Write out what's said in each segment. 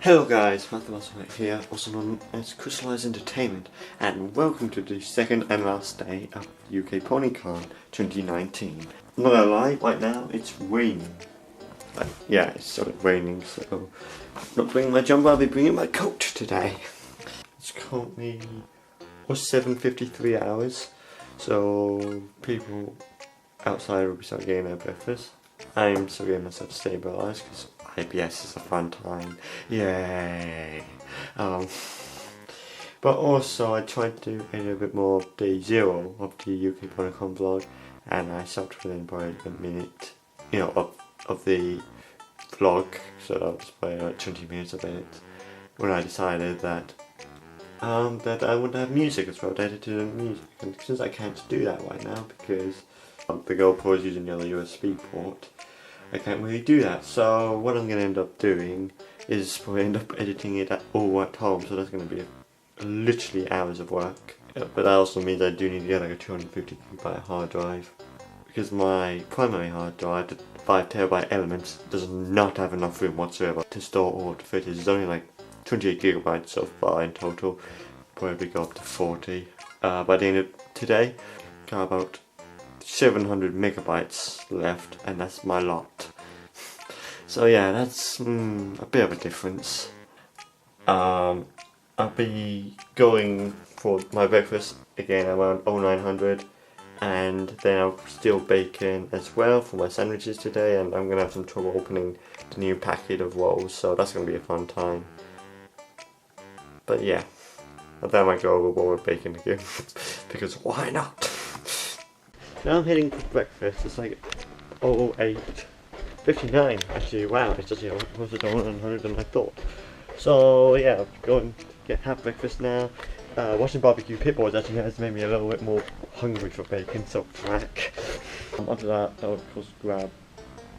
Hello guys, Musselwhite here, also known as Crystallized Entertainment, and welcome to the second and last day of UK PonyCon 2019. I'm not gonna lie, right now it's raining. Yeah, it's sort of raining, so I'm not bringing my jumper, I'll be bringing my coat today. It's currently 7:53 hours, so people outside will be starting getting their breakfast. I'm still getting myself stabilised because IPS is a fun time. Yay! But also I tried to do a little bit more of day 0 of the UK PonyCon vlog, and I stopped within probably a minute, of the vlog, so that was probably like 20 minutes of it, when I decided that I want to have music as well, edited in music, and since I can't do that right now because the GoPro is using the other USB port, I can't really do that. So what I'm going to end up doing is probably end up editing it all at home, so that's going to be literally hours of work. But that also means I do need to get like a 250GB hard drive, because my primary hard drive, the 5TB Elements, does not have enough room whatsoever to store all the footage. It's only like 28GB so far in total, probably go up to 40. By the end of today, got about 700 megabytes left, and that's my lot. So yeah, that's a bit of a difference. I'll be going for my breakfast again around 0900, and then I'll steal bacon as well for my sandwiches today, and I'm gonna have some trouble opening the new packet of rolls, so that's gonna be a fun time. But yeah, I think I might go overboard with bacon again because why not? Now I'm heading for breakfast. It's like 08:59 actually. Wow, it's just closer to 100 than I thought. So yeah, I'll go and have breakfast now. Watching barbecue pitbulls actually has made me a little bit more hungry for bacon, so crack. After that, I'll of course grab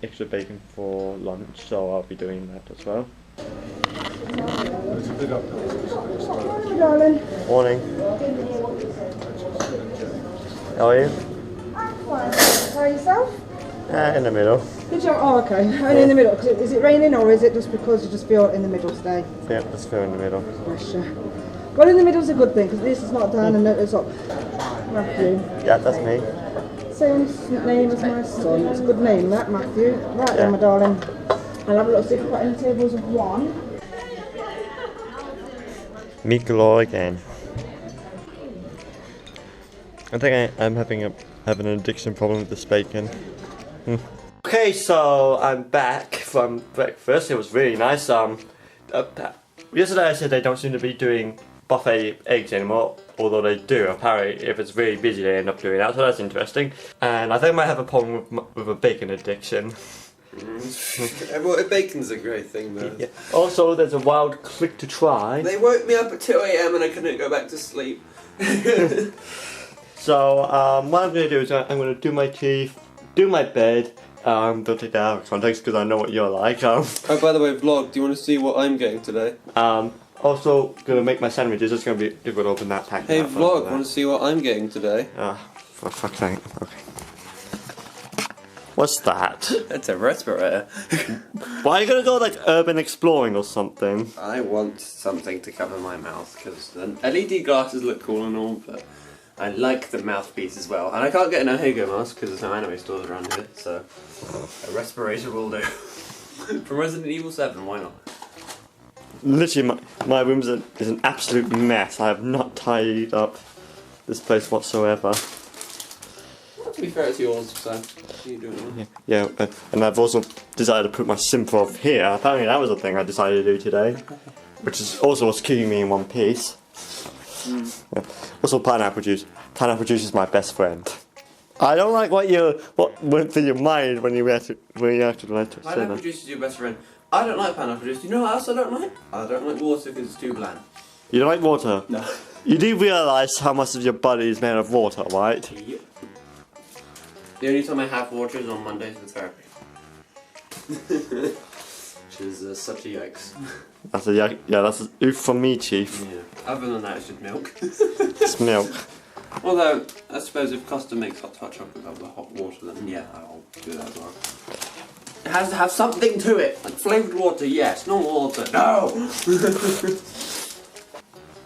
extra bacon for lunch, so I'll be doing that as well. Morning, darling. Morning. How are you? Fine. How are yourself? In the middle. Good job. Oh, okay. Only in the middle. Is it raining, or is it just because you just feel in the middle today? Yeah, let's go in the middle. Bless you. Well, in the middle is a good thing, because this is not down and it's up. Matthew. Yeah, that's me. Same name as my son. It's a good name, that, Matthew. Right then, my darling. I'll have a look, see if we've got any tables of one. Meat galore again. I think I'm having an addiction problem with this bacon. Okay, so I'm back from breakfast. It was really nice. Yesterday I said they don't seem to be doing buffet eggs anymore, although they do. Apparently, if it's really busy, they end up doing that, so that's interesting. And I think I might have a problem with a bacon addiction. Well, bacon's a great thing though. Yeah. Also, there's a wild click to try. They woke me up at 2 AM and I couldn't go back to sleep. So, what I'm going to do is I'm going to do my teeth, do my bed. Don't take that out of context because I know what you're like. Oh, by the way, vlog, do you want to see what I'm getting today? Also, going to make my sandwiches. It's going to be difficult to open that packet. Hey, vlog, want to see what I'm getting today? For fuck's sake. Okay. What's that? It's a respirator. Why are you going to go like urban exploring or something? I want something to cover my mouth because the LED glasses look cool and all, but I like the mouthpiece as well. And I can't get an Ohego mask because there's no anime stores around here, so a respirator will do. From Resident Evil 7, why not? Literally, my room is an absolute mess. I have not tidied up this place whatsoever. To be fair, it's yours, so you do it. Yeah, and I've also decided to put my simp off here. Apparently that was a thing I decided to do today, which is also what's keeping me in one piece. Yeah. Also, pineapple juice. Pineapple juice is my best friend. I don't like what went through your mind when you actually like to say that. Pineapple juice is your best friend. I don't like pineapple juice. You know what else I don't like? I don't like water because it's too bland. You don't like water? No. You do realise how much of your body is made of water, right? Yep. The only time I have water is on Mondays with therapy. Which is such a yikes. That's a that's a oof from me, Chief. Yeah. Other than that, it's just milk. It's milk. Although, I suppose if Costa makes hot chocolate out of the hot water, then yeah, I'll do that as well. It has to have something to it. Like flavoured water, yes. Normal water, no!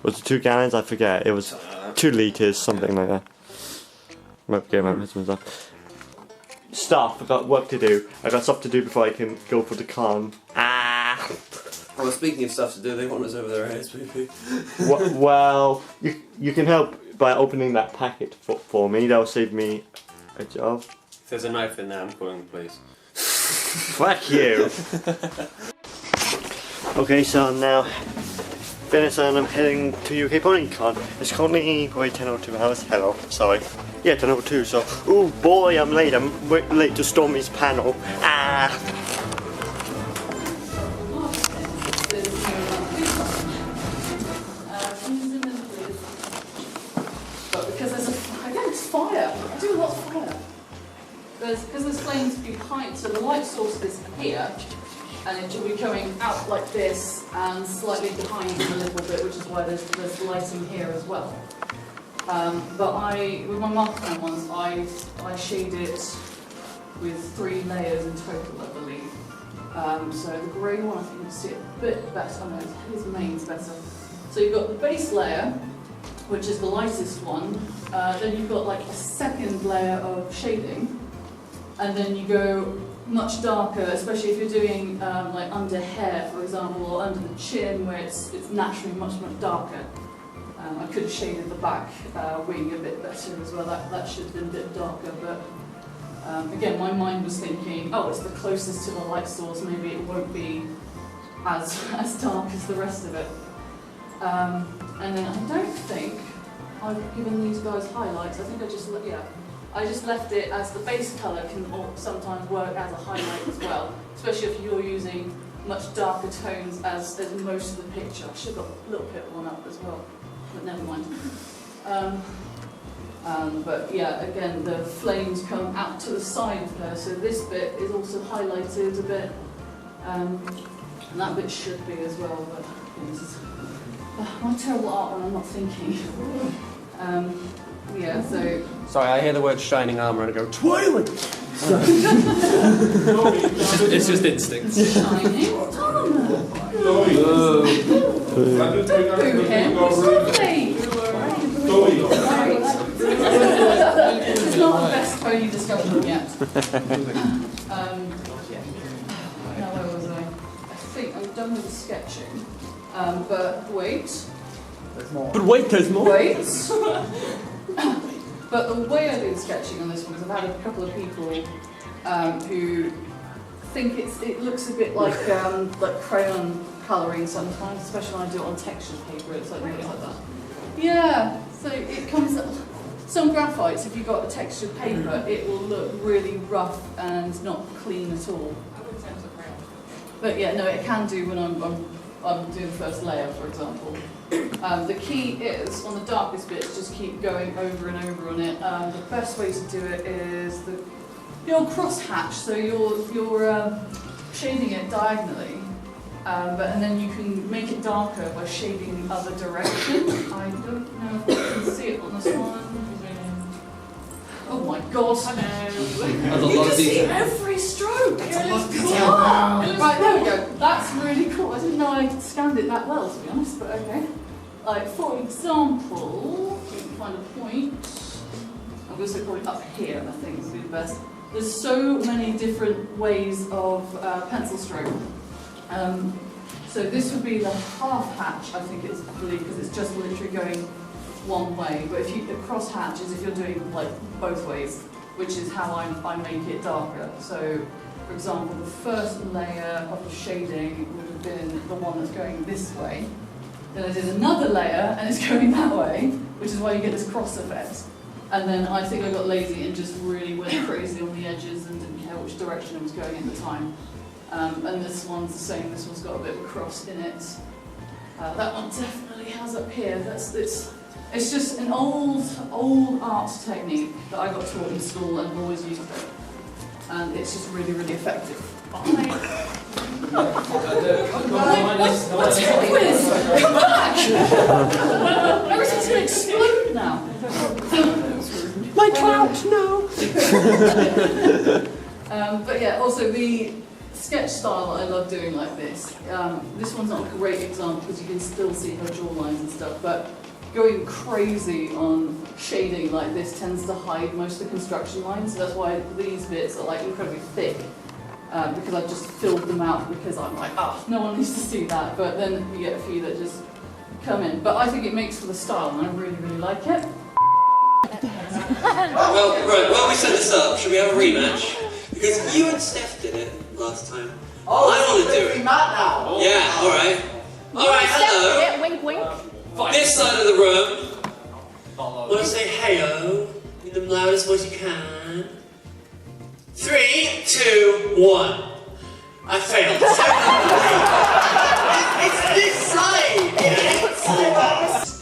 Was it 2 gallons? I forget. It was 2 litres, something like that. Might get my husband's up. Stuff, I've got work to do. I've got stuff to do before I can go for the con. Ah! Well, speaking of stuff to do, they want us over their heads, maybe. Well, you can help by opening that packet for me. That'll save me a job. If there's a knife in there, I'm calling the police. Fuck you! Okay, so I'm now finished and I'm heading to UK PonyCon. It's currently probably 10:02 hours. Hello, sorry. Yeah, 10:02, so... Ooh boy, I'm late. I'm late to Stormy's panel. Ah! Fire. I do a lot of fire. Because there's flames behind, so the light source is here, and it will be coming out like this and slightly behind a little bit, which is why there's lighting here as well. But with my Mafia ones, I shade it with 3 layers in total, I believe. So the grey one, I think you can see it a bit better. No, his main's better. So you've got the base layer, which is the lightest one. Then you've got like a second layer of shading, and then you go much darker, especially if you're doing like under hair, for example, or under the chin, where it's naturally much darker. I could have shaded the back wing a bit better as well. That should have been a bit darker, but again, my mind was thinking, oh, it's the closest to the light source. Maybe it won't be as dark as the rest of it. And then I don't think I've given these guys highlights. I think I just left it as the base colour can sometimes work as a highlight as well, especially if you're using much darker tones as most of the picture. I should have got a little bit one up as well, but never mind. But yeah, again, the flames come out to the side of her, so this bit is also highlighted a bit, and that bit should be as well. But this is my terrible art when I'm not thinking. Yeah, so... Sorry, I hear the word shining armour and I go, Twilight! It's just instinct. Shining armour! Boo him, he's lovely! It's not the best pony discussion yet. Now where was I? I think I'm done with the sketching. But wait. But wait, there's more! Wait! But the way I do the sketching on this one is I've had a couple of people who think it looks a bit like crayon colouring sometimes, especially when I do it on textured paper. It's like really like that. Yeah. So it comes. Some graphites, if you've got a textured paper, it will look really rough and not clean at all. But yeah, no, it can do when I'm doing the first layer, for example. The key is, on the darkest bits, just keep going over and over on it. The best way to do it is the old crosshatch, so you're shading it diagonally, and then you can make it darker by shading the other direction. I don't know if you can see it on this one. Oh my god! You can see every stroke! Right, there we go. That's really cool. I didn't know I scanned it that well, to be honest, but okay. Like, for example, if you can find a point, I'm going to say probably up here, I think would be the best. There's so many different ways of pencil stroke. So this would be the half hatch, I think it's, I believe, because it's just literally going one way. But the cross hatch is if you're doing like both ways, which is how I make it darker. So, for example, the first layer of the shading would have been the one that's going this way. Then I did another layer and it's going that way, which is why you get this cross effect. And then I think I got lazy and just really went crazy on the edges and didn't care which direction it was going at the time. And this one's the same, this one's got a bit of a cross in it. That one definitely has up here. It's just an old art technique that I got taught in school and always used it. And it's just really, really effective. What's it with? Come back! Everything's going to explode now. My clout, no! But yeah, also the sketch style that I love doing like this. This one's not a great example because you can still see her jawlines and stuff, but going crazy on shading like this tends to hide most of the construction lines, so that's why these bits are like incredibly thick, because I've just filled them out because I'm like, no one needs to see that, but then you get a few that just come in. But I think it makes for the style and I really, really like it. Well, right, while we set this up, should we have a rematch? Because you and Steph did it last time. Oh, I want to do it. Now. Yeah, alright. Alright, hello. Wink, wink. This side of the room. Want to say heyo in the loudest voice you can. 3, 2, 1. I failed. It's this side.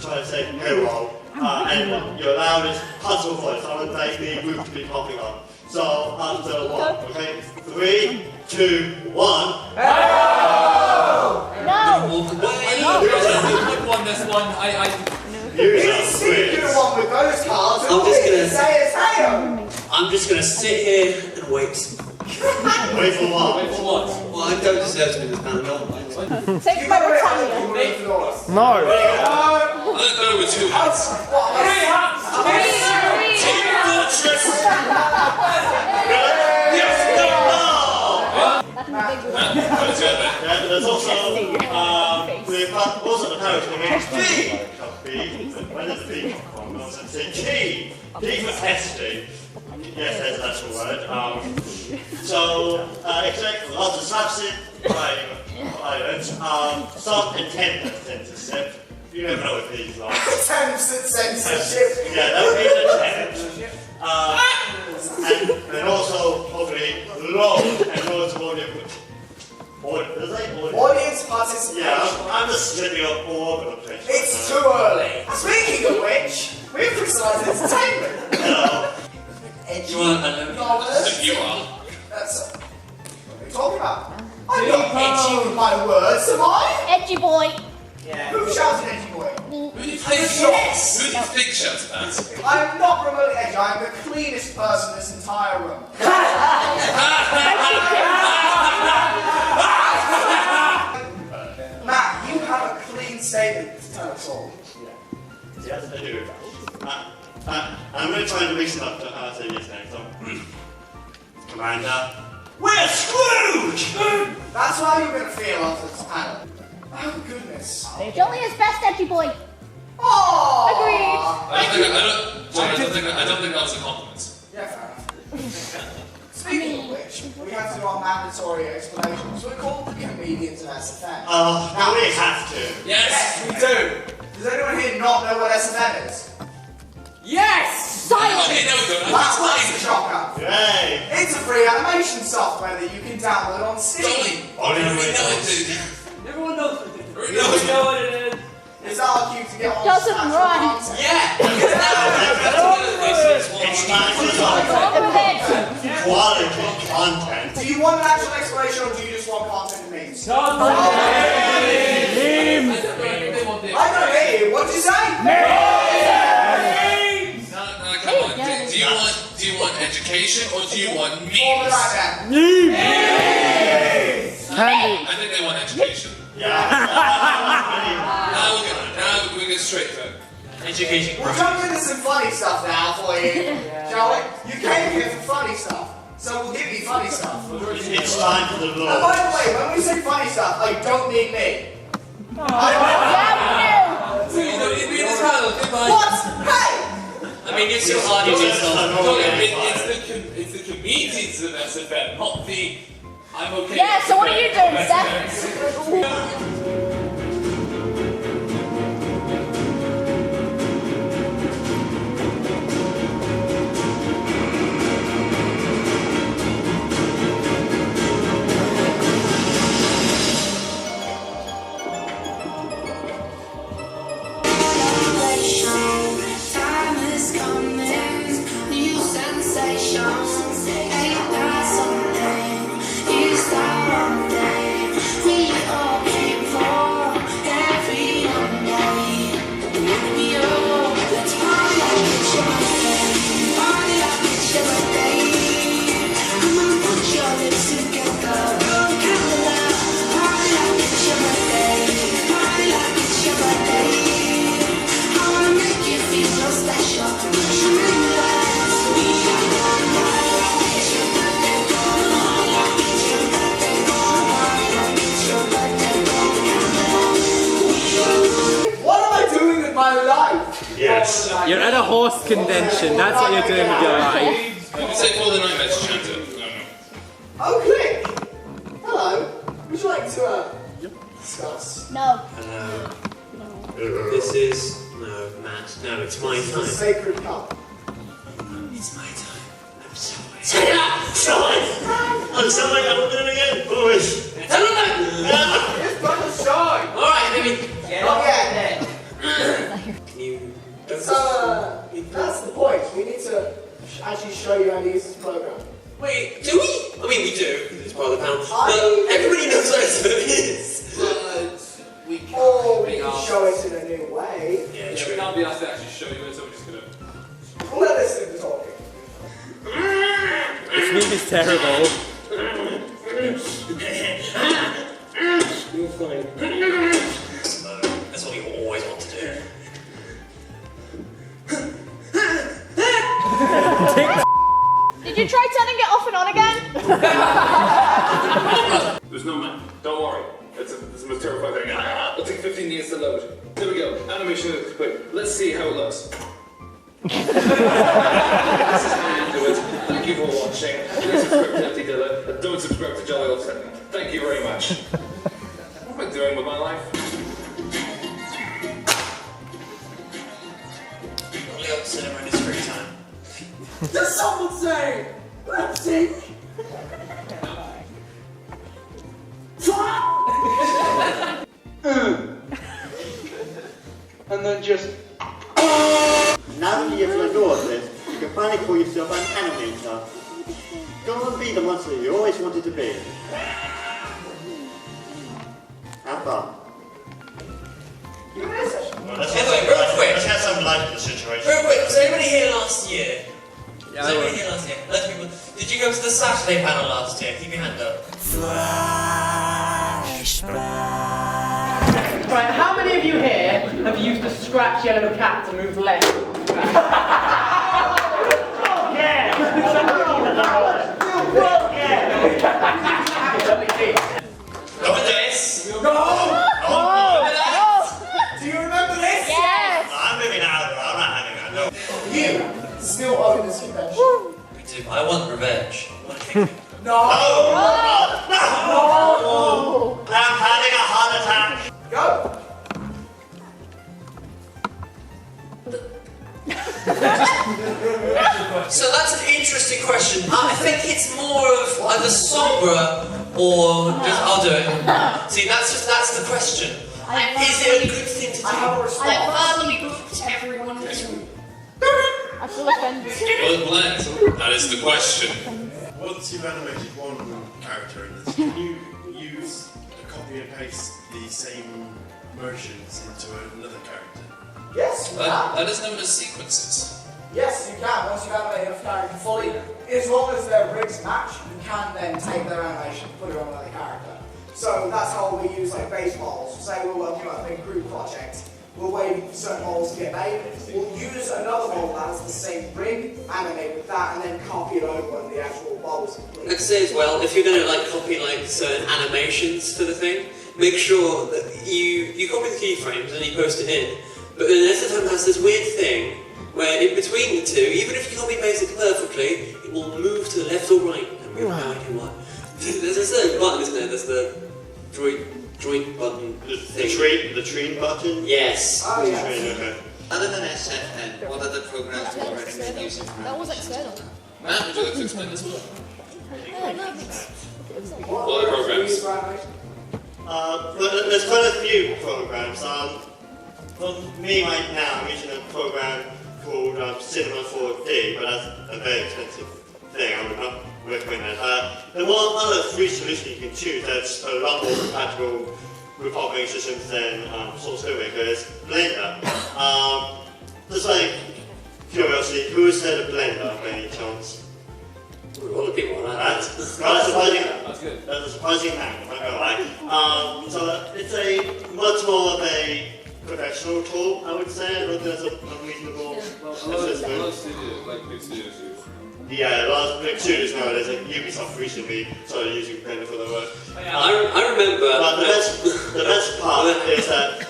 Try to say hello, and your loudest puzzle voice. I would like the group to be popping on. So after 1, okay? 3, 2, 1. No! Who won this one? You're the one with those cards. I'm just gonna sit here and wait. Wait for what? Wait for what? Well, I don't deserve to be this kind of normal. Take my Britannia. No! I'm gonna go with 2 hats. 3 hats! Team Fortress! Yes, no! Yeah, there's also the parrot when it's B, say T. T for testing. Yes, that's an actual word. So, expect lots of substance, some intent censorship. You never know what these are. Attempts at censorship. Yeah, that would be an attempt. And also, hopefully, loads and loads of audience participation. Yeah, I'm just slipping up all over the place. It's too early. Speaking of which, we've criticised entertainment. Hello. You are Novelist. You are. That's what are you talking about? I'm not edgy with my words, am I? Edgy boy. Yeah. Who shouted edgy boy? Who do you think shouts that? I'm not remotely edgy. I'm the cleanest person in this entire room. Matt, you have a clean statement to tell us all. Yes, I do. I'm going to try and mix it up to how I say yes next time. Commander, we're screwed! That's how you're going to feel after this panel. Oh, goodness. Jolly is best, edgy boy. Oh! Agreed. I don't think that was a compliment. Yeah, fair enough. Speaking of which, we have to do our mandatory explanations. We're called the comedians of SFN. Now we have to. Yes! Yes, we do. Does anyone here not know what SFN is? Yes! Okay, Silence! there we go. That's a shocker. Yay! It's a free animation software that you can download on Steam. Everyone knows it. Everyone knows what it is. We know what it is. It's our cue to get on Doesn't actual run. content. Yeah! It's quality content. Do you want an actual explanation or do you just want content and memes? I don't hear you. What did you say? No, come on. Do you want education or do you want Form it memes? right now. I think they want education. Now we get straight to it. Education. We'll jump into some funny stuff now for you, shall we? You came here for funny stuff, so we'll give you funny stuff. It's time for the And Lord. by the way, when we say funny stuff, I don't mean me. What? Hey! I mean, it's your audience. It's the comedians of SFN, not the I'm okay. Yeah, so what are you doing, Steph? Time is coming, new sensations. Ain't that something? Is that one thing we all keep together. Don't count aloud. Party like it's your birthday. Party like it's your birthday. I wanna make you feel so special. Put your ring lights. We got one party like it's your birthday. Party like it's your birthday. Party like it's your birthday. Don't count aloud. What am I doing with my life? Yes. You're at a horse convention, that's what you're doing with your life. Say for the nightmare to Shanto. Oh, click! Hello. Would you like to discuss? No. This is no, Matt. No, it's my It's a time. sacred cup. It's my time. I'm sorry. Sorry! I'm sorry, I'm doing it again, boys! It's gonna shine! Alright, maybe. Not yet. You. So, that's the point. We need to actually show you how to use this program. Wait, do we? I mean, we do. It's part of the panel. But everybody knows what it is. Or we can show it in a new way. Yeah, We true. can't be asked to actually show you it, so we're just gonna. We'll let us do the talking. This meme is terrible. You're fine. That's what you always want to do. Did you try turning it off and on again? There's no man. Don't worry. It's the most terrifying thing. It'll take 15 years to load. There we go. Animation is complete. Let's see how it looks. This is how you do it. Thank you for watching. Please subscribe to Empty Dilla and don't subscribe to Jolly Offset. Thank you very much. What am I doing with my life? Only up cinema in his free time. Does someone say, let's sing? And then just. Now that you've learned all of this, you can finally call yourself an animator. Go and be the monster you always wanted to be. Have fun. Anyway, real quick. Let's have some light in the situation. Real quick, was anybody here last year? Yeah, Was anybody here last year? Let people. Did you go to the Saturday panel last year? Keep your hand up. Right, how many of you here have used the scratch yellow cat to move left? Remember this? No! Remember Do you remember this? Yes. I'm moving out. I'm not having that. No. You still own this convention. Me too. I want revenge. What do you think? No! I'm having a heart attack. Go! So that's an interesting question. I think it's more of either Sombra or just other. See, that's the question. Is it a good thing to do? I have a response. I verbally booked everyone in this room. I feel offended. Well, Blend, that is the question. Once you've animated one character in this, can you use a copy and paste the same motions into another character? Yes, you can. That is known as sequences. Yes, you can. Once you've animated a character fully, as long as their rigs match, you can then take their animation and put it on another character. So that's how we use like base models. Say we're working on a big group project, we're waiting for certain models to get made. We'll use another model that has the same rig, animate with that, and then copy it over when the actual model's complete. I'd say as well, if you're going to like copy like certain animations to the thing, make sure that you copy the keyframes and you post it in. But then SFM has this weird thing where in between the two, even if you copy paste it perfectly, it will move to the left or right and move how you want. There's a certain button, isn't there? There's the droid button thing. The train button? Yes. Oh yeah. Okay. Other than SFN, what other programs have you recommend using for That was external. Matt, would you like to explain this one? What other programs? do you use for animation? There's quite a few programs. For me right now, I'm using a program called Cinema 4D, but that's a very expensive thing. I would not recommend that. There are other free solutions you can choose that's a lot more compatible with operating systems than Source Code Maker. There's Blender. Just like curiosity, who has heard of Blender by any chance? A lot of people like that. Not surprising. That's good. That's a surprising amount, I'm not gonna lie. So it's a much more of a professional tool, I would say, rather than a reasonable assessment. A lot of studios, like big studios use. Yeah, a lot of big studios nowadays, like Ubisoft recently started using Blender for their work. I remember. But the best part is that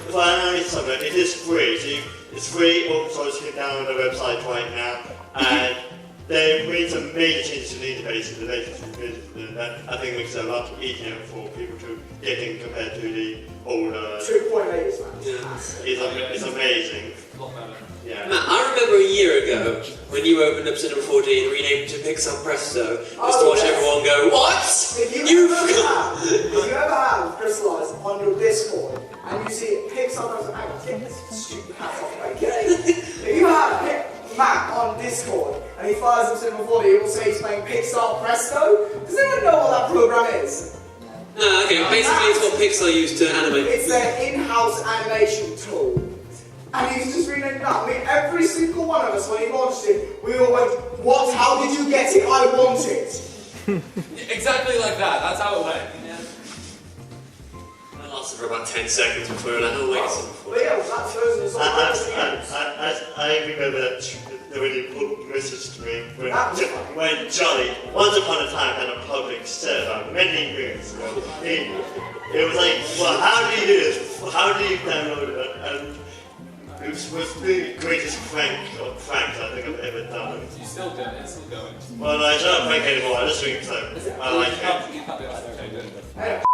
if I analyze something, it is free. So it's free, open source, you can download the website right now, and they made some major changes to the database, and the latest and that I think makes it a lot easier for people to get in compared to the older. 2.8 is It's amazing. Yeah. Matt, I remember a year ago when you opened up Cinema 4D and renamed it to Pixar Presto, just to watch everyone go, what? If you ever have crystallized on your Discord and you see Pixar Presto, hang on, get this stupid hat off, okay? If you have Matt on Discord and he fires up Cinema 4D, he will say he's playing Pixar Presto. Does anyone know what that program is? No, okay, basically it's what Pixar used to animate. It's their in-house animation tool. And he's just renamed that. I mean, every single one of us, when he launched it, we all went, what? How did you get it? I want it. Exactly like that. That's how it went. That lasted for about 10 seconds before we were like, oh wait, it's But yeah, that version is all I remember that when you put a message to me when Jolly, once upon a time, had a public server many years ago. It was like, well, how do you do this? How do you download it? And it was the greatest prank I think I've ever done. You still do it, it's still going. Well, I don't prank anymore, I just think so. I like it.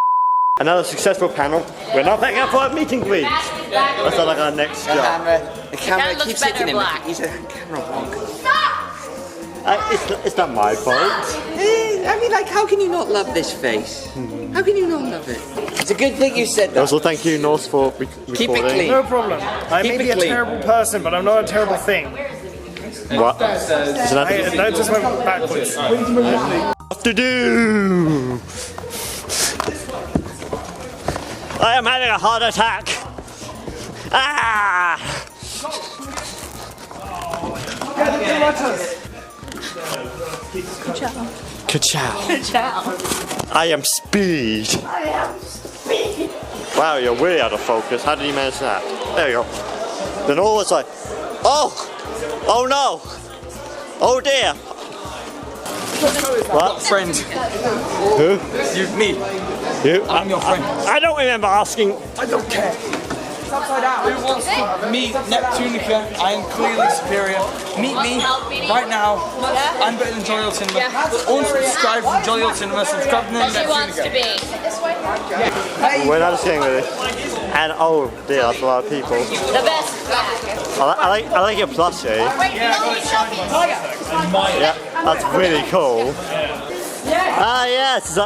Another successful panel. We're not picking up for a meet and greet. That's not like our next job. The camera keeps hitting him. He's a camera wonk. It's not my fault. I mean, like, how can you not love this face? How can you not love it? It's a good thing you said that. Also, thank you, Norse, for recording. Keep it clean. No problem. I may be a terrible person, but I'm not a terrible thing. What? That just went backwards. What to do? I am having a heart attack. Ah! Ka-chow. I am speed. Wow, you're really out of focus. How did you manage that? There you go. Then all was like, oh no, oh dear. What? Friend. Who? You, me. You? I'm your friend. I don't remember asking. I don't care. Upside down. Who wants to meet Neptunica? I am clearly superior. Meet me right now. I'm better than Joyal Cinema. Unsubscribe from Joyal Cinema. Subscribe to Neptunica. She wants to be. We're not just getting with it. And oh dear, that's a lot of people. The best. I like your plushie. Yeah, that's really cool. Ah yes,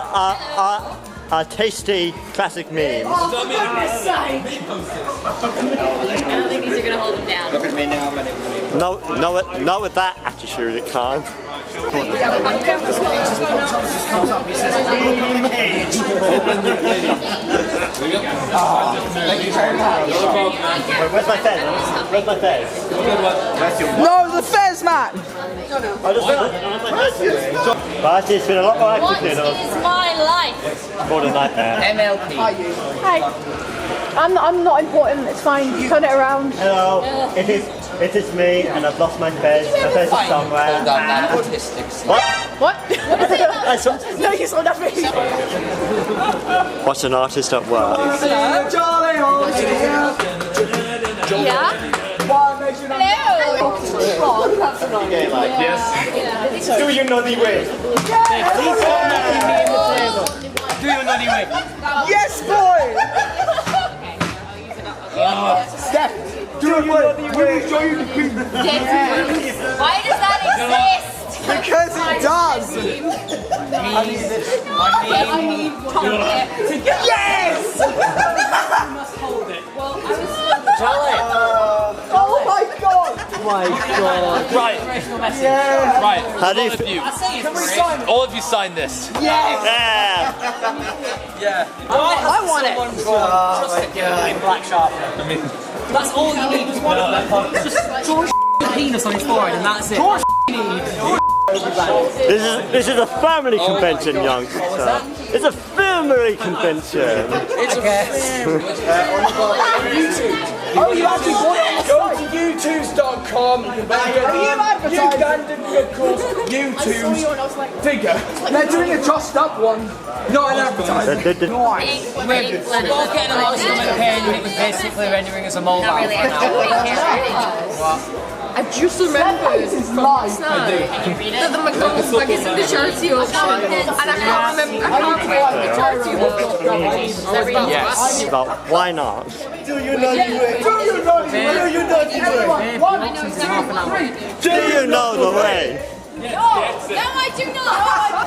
a tasty classic meme. I don't think these are gonna hold him down. Look at me now, Not with that attitude, it can't. Where's my fez? Where's my fez? No, the fez, man! But it's been a lot more active What is my life? more than nightmare. MLP. Hi. I'm not important, it's fine. Turn it around. Hello, it is me, and I've lost my fez. My fez is somewhere. What? What? I saw. No, you saw nothing. What's an artist at work? Yeah? Hello. Yes. Do your naughty way. Do your naughty way. Yes, boy! Steph, do your naughty way. We will show you the queen. Why does that exist? Because it does! I need Yes! You must hold it. Well, I was... Oh my god! My god. Right. Yeah. Right. How do you All of you. Can we sign it? All of you sign this. Yes! Yeah. I want it. Oh my god. In black sharpener. I mean, that's all you need. Just draw a penis on his forehead and that's it. This is a family convention, youngster. It's a family convention. It's Oh, you actually bought it on the site? Go to youtubes.com and get Ugandan Goodall YouTube figure. They're doing a dressed up one, not an advertisement. We're both getting a lot of stomach pain, and it was basically rendering as a mobile. I've just remembered from last night that the McDonald's bag is in the charity auction, and I can't remember the charity auction. Yes, but why not? Do you know the way? Do you know the way? Do you know the way? 1, 2, 3. Do you know the way? No, I do not.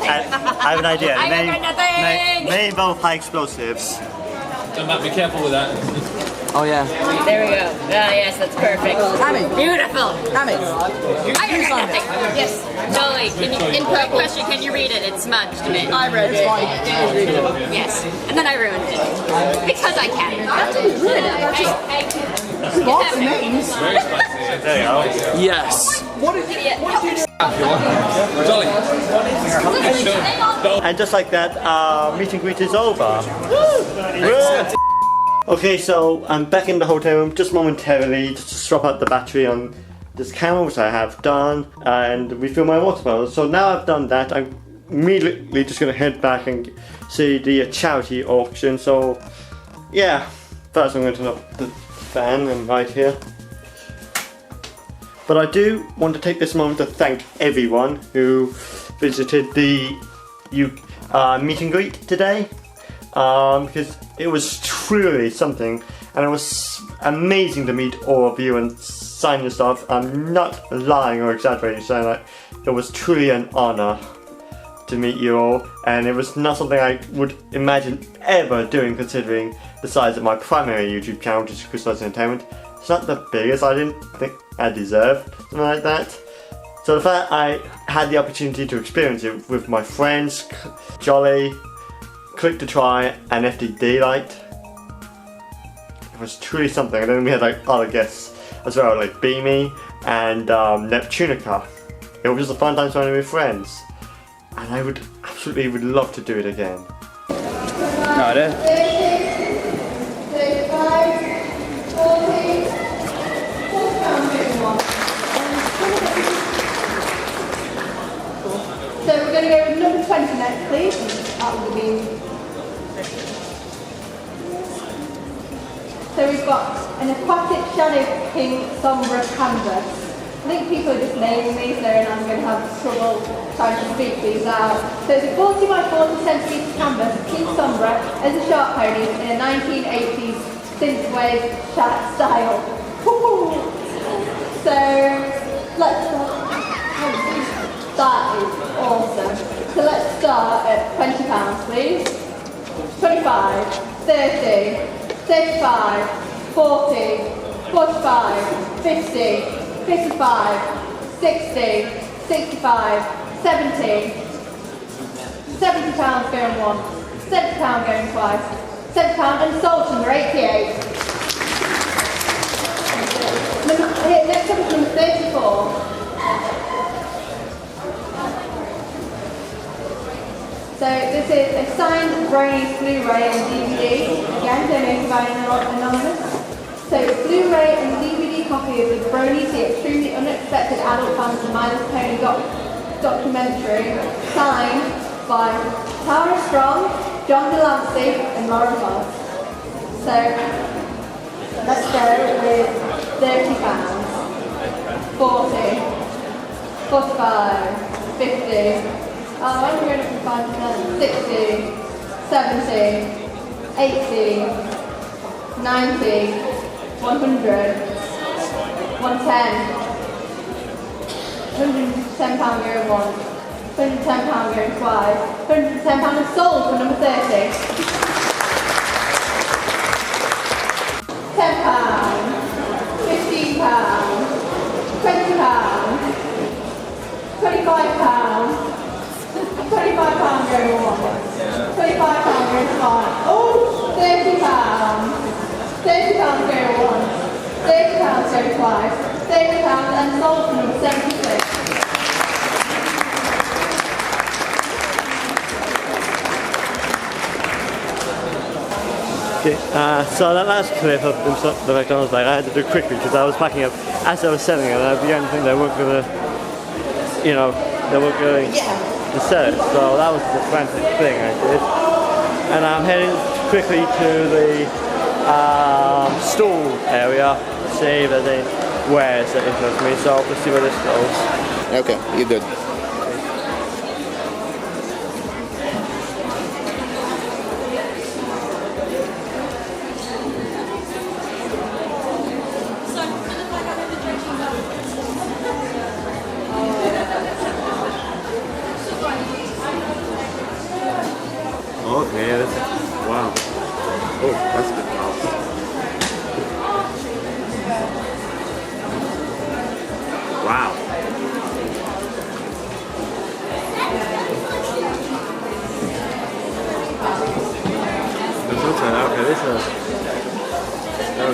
I have an idea. I know nothing. May involve high explosives. Matt, be careful with that. Oh yeah. There we go. Ah, yes, that's perfect. Beautiful. I heard nothing. Yes. Jolie, input question, can you read it? It's smudged a bit. I read it. Yes. And then I ruined it. Because I can. Lots of names. There you go. Yes. What did you And just like that, meet and greet is over. Woo! Okay, so I'm back in the hotel room just momentarily just to swap out the battery on this camera, which I have done, and refill my water bottle. So now I've done that, I'm immediately just going to head back and see the charity auction. So yeah, first I'm going to turn up the fan and right here. But I do want to take this moment to thank everyone who visited the meet and greet today. Because it was truly something, and it was amazing to meet all of you and sign your stuff. I'm not lying or exaggerating, saying that it was truly an honour to meet you all, and it was not something I would imagine ever doing, considering the size of my primary YouTube channel, which is Crystal's Entertainment. It's not the biggest. I didn't think I deserved something like that. So the fact I had the opportunity to experience it with my friends, Jolly, Click to Try, and FTD Light, it was truly something. And then we had like other guests as well, like Beamy and Neptunica. It was just a fun time spending with friends, and I would absolutely love to do it again. Got So we're going to go with number 20 next, please. That would be. So we've got an aquatic shadow pink sombre canvas. I think people are just naming these there, and I'm going to have trouble trying to speak these out. So it's a 40 by 40 centimetre canvas, pink sombre, as a shark pony in a 1980s synthwave style. So let's start. That is awesome. So let's start at £20, please. 25, 30, 35, 40, 45, 50, 55, 60, 65, 70, £70 going once, £70 going twice, £70 and sold number 88. Next up is number 34. So this is a signed Barone Blu-ray and DVD, again donated by Anonymous. So Blu-ray and DVD copy of the Barone The Extremely Unexpected Adult Fans of My Little Pony documentary, signed by Tara Strong, John Delancey and Laura Foss. So let's go with £30, 40, 45, 50, I'm going to 5%, 60, 70, 80, 90, 100, 110, £110 going once, £110 going twice, £110 is sold for number 30. £10, £15, £20, £25, £25 going once, £25 going twice, oh, £30, £30 going once, £30 going twice, £30 and sold for number 76. Okay, so that last clip of the McDonald's bag I had to do quickly because I was packing up as I was selling it, and I began to think they weren't going to, you know, they weren't going to sell it. So that was the frantic thing I did. And I'm heading quickly to the stall area to see if there's any wares that interest me. So let's see where this goes. Okay, you're good. Okay, yeah, wow. Oh, that's good house. Wow. This looks like, okay, this is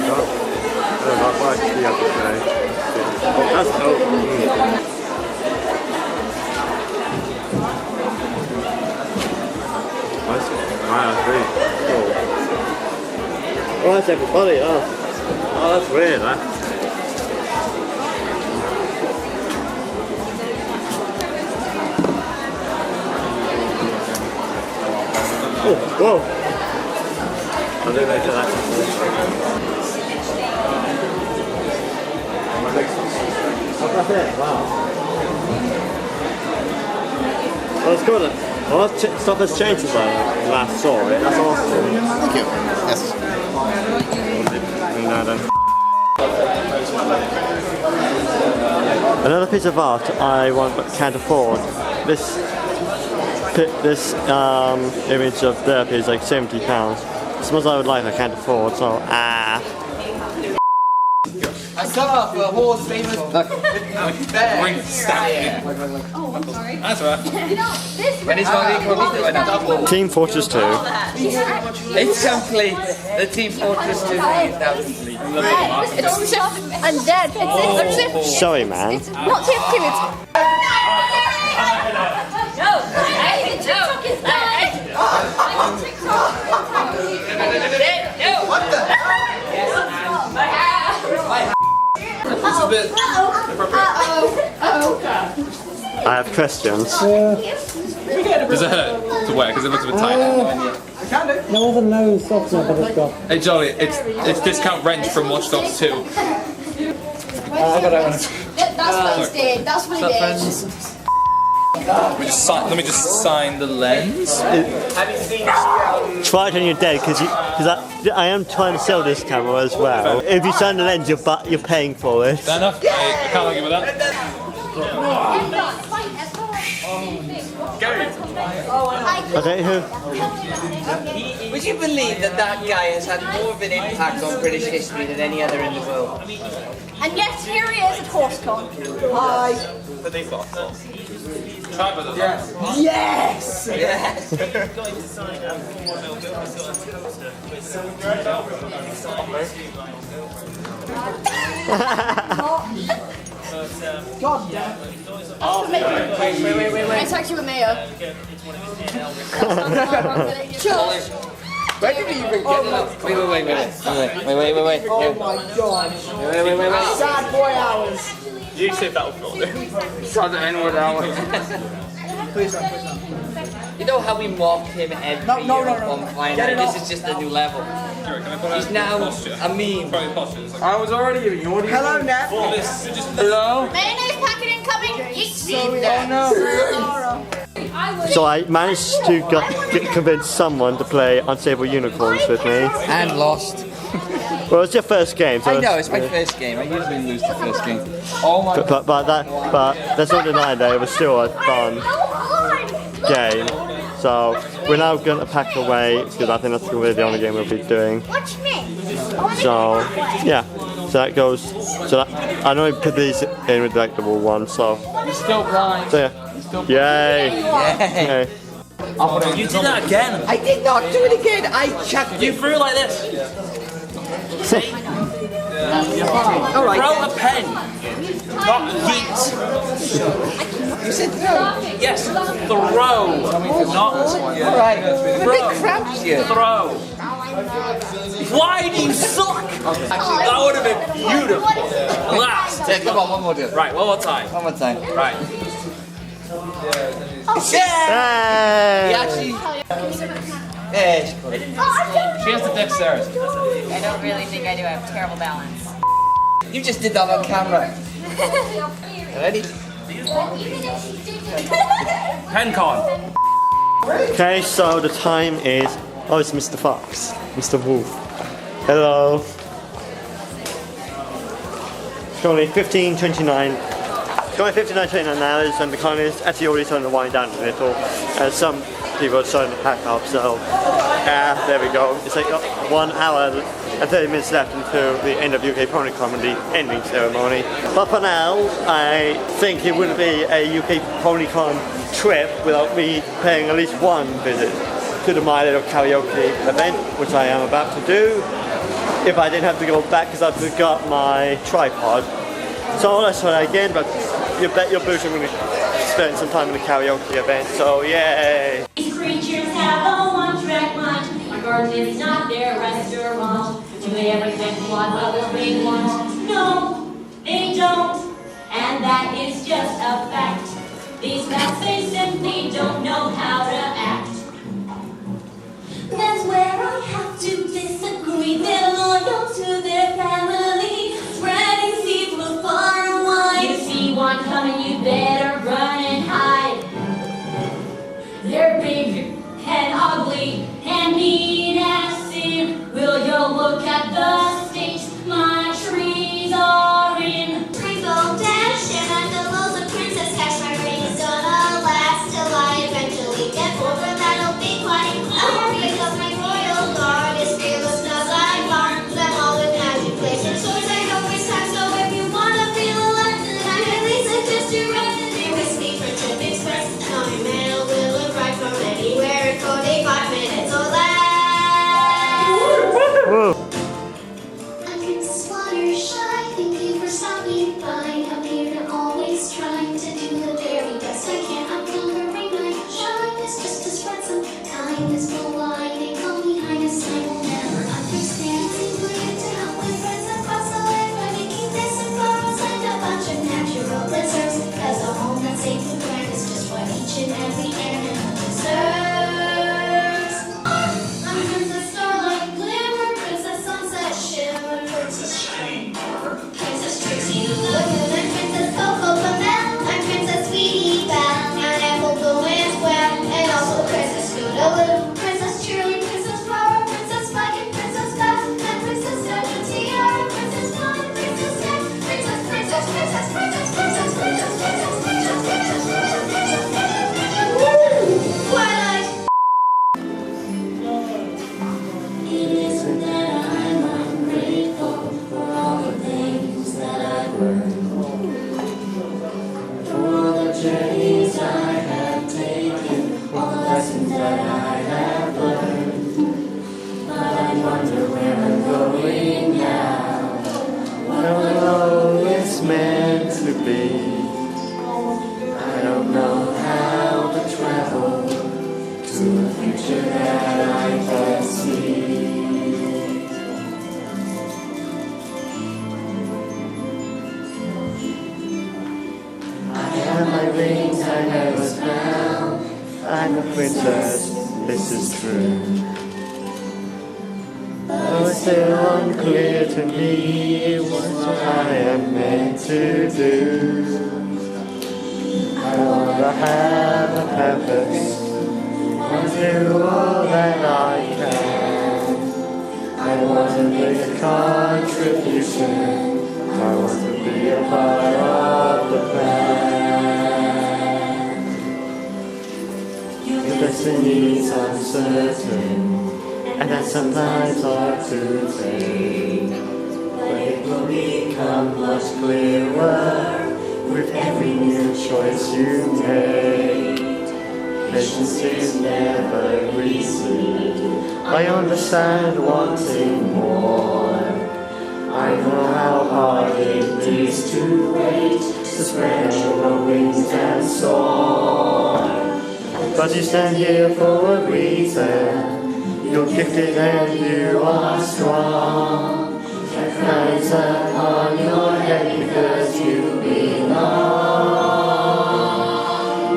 not quite the other side. Oh, that's dope. Wow, that's really cool. Oh, that's everybody, oh, that's weird, huh? Oh, whoa! I'll do later that. That's it, wow. Oh, it's good. Well, stuff has changed since I last saw it. That's awesome. Thank you. Yes. Another piece of art I want but can't afford. This image of therapy is like £70. As much as I would like, I can't afford. So I saw a horse famous. Bring stamp. Oh, I'm sorry. That's right. When he's going to Team Fortress 2. It's complete. The Team Fortress 2 thing is now complete. It's undead. It's Sorry, man. It's not TF2. It's. No. TikTok is dead. What the? It's a bit I have questions. Does it hurt to wear? Because it looks a bit tight. No other nose softener but it's got. Hey Jolly, it's discount rent from Watch Dogs 2. I got that one. That's what it's did. That's what it is. Let me just sign the lens. Try it when you're dead, because I am trying to sell this camera as well. If you sign the lens, you're paying for it. Fair enough. I can't argue with that. Okay, who? Would you believe that guy has had more of an impact on British history than any other in the world? And yes, here he is at HorseCon. Hi. Yes! Yes! God damn. Wait. I text you with Mayo. Where did we even get that? Wait. Oh my god. Wait. Sad boy hours. You see if that will film it. Sad N-word hour. Please run. You know how we mock him every year on Final? This is just a new level. He's now a meme. I was already in the audience. Hello, Nat. Hello? Mayonnaise packet incoming. Eat So I managed to convince someone to play Unstable Unicorns with me. And lost. Well, it's your first game. So I know, it's my first game. I usually lose the first game. Oh my but that's not denying that it was still a fun game. So we're now going to pack away because I think that's going to be the only game we'll be doing. So yeah, so that goes. So that, I know we put these in with the delectable one. So You're still blind. So yeah, yay! You did that again. I did not do it again. I chucked You threw like this. See? All right. Throw a pen. Not yeet. You said throw. Yes, throw. Not. All right. I'm a bit cramped here. Throw. Why do you suck? That would have been beautiful. Last. Yeah, come on, one more deal. Right, one more time. One more time. Right. Yeah! He actually... Yeah, She has the dexterity. I don't really think I do. I have terrible balance. you just did that on camera. Ready? VonCon. Okay, so the time is... Oh, it's Mr. Fox. Mr. Wolf. Hello. It's only 15:29. It's only 15:29 hours and the con is actually already starting to wind down a little. As some people are starting to pack up, so... there we go. It's like 1 hour and 30 minutes left until the end of UK PonyCon and the ending ceremony. But for now, I think it wouldn't be a UK PonyCon trip without me paying at least one visit to the My Little Karaoke event, which I am about to do, if I didn't have to go back because I forgot my tripod. So let's try that again, but you bet your boots I'm going to spend some time in the karaoke event, so yay! These creatures have a one-track mind. My garden is not their restaurant. Do they ever think what others they want? No, they don't. And that is just a fact. These guys, they simply don't know how to act. That's where I have to disagree. They're loyal to their family, spreading seeds with far and wide. You see one coming, you better run and hide. They're big and ugly and mean as sin. Will you look at the state my trees are in? Sprinkle dash and I'm the most princess cash. My rain's gonna last till I eventually get bored, but that'll be quite clear because my royal guard is fearless cause I farm them all with magic places. Swords I don't waste time, so if you wanna feel alive, then I highly suggest you ride the day with me for Trip Express. Now your mail will arrive from anywhere in 45 minutes or less. I'm Princess Fluttershy, thank you for stopping by. I'm here to always trying to do the very best I can. I'm conquering my shyness just to spread some kindness. But why they call me highness, I will never understand. Simply to help my friends across the land by making this and photos and a bunch of natural reserves. As a home that's safe and grand is just what each and every animal deserves. I'm Princess Starlight Glimmer, Princess Sunset Shimmer, Princess Shining Armor, Princess Trixie the Lagoon, and Princess Coco Pamel, I'm Princess Sweetie Belle, and Apple Blue as well, and also Princess Goodall, Princess Shirley, Princess Flora, Princess Spike, and Princess Beth, and Princess Seven Tiara, Princess Pine, Princess Cat, Princess, Princess, Princess, Princess, Princess, Princess, Princess, Princess, Princess, Princess, Twilight. It isn't that I'm ungrateful for all the things that I've learned, for all the journeys I have taken, all the lessons that I have learned. But I wonder where I'm going now. I don't know it's meant to be. I don't know how to travel to a future that I can see. I have my rings I never found. I'm a princess, this is true. Though it's still unclear to me what I am meant to do. I wanna have a purpose, and do all that I can. I want to make a contribution, I want to be a part of the plan. Your destiny's uncertain, and that's sometimes hard to take, but it will become much clearer with every new choice you make. Patience is never easy, I understand wanting more. I know how hard it is to wait, to spread your wings and soar. But you stand here for a reason, You're gifted and you are strong. Hands upon your head because you belong.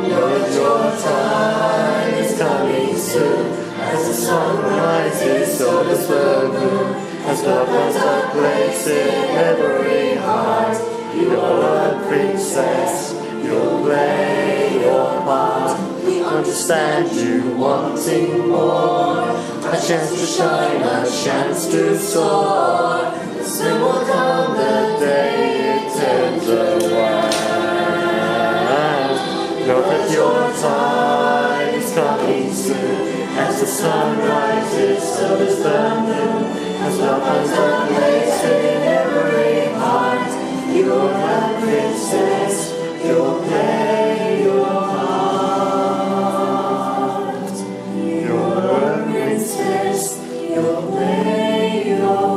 Know that your time is coming soon. As the sun rises, so does the moon. As love has a place in every heart. You're a princess, you'll play your part. We understand you wanting more. A chance to shine, a chance to soar. Soon will come the day it turns around. Know that your time is coming soon. As the sun rises, so does the moon. As love has a place in every heart. You're a princess, you'll play your part. You're a princess, you'll play your part.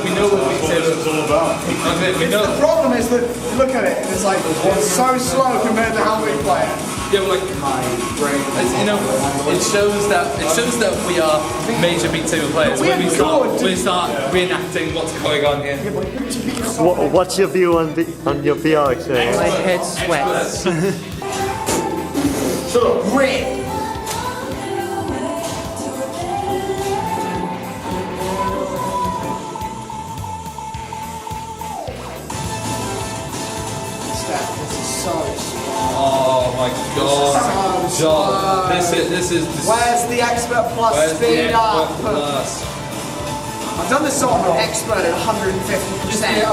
We know what we said it was all about. We know. The problem is that you look at it and it's like it's so slow compared to how we play it. Yeah, well, like you know, it shows that we are major big table players. When we start reenacting what's going on here. What's your view on your VR experience? My head sweats. Rip! Oh my god! This is. Where's the expert plus speed up? I've done this song with expert at 150%.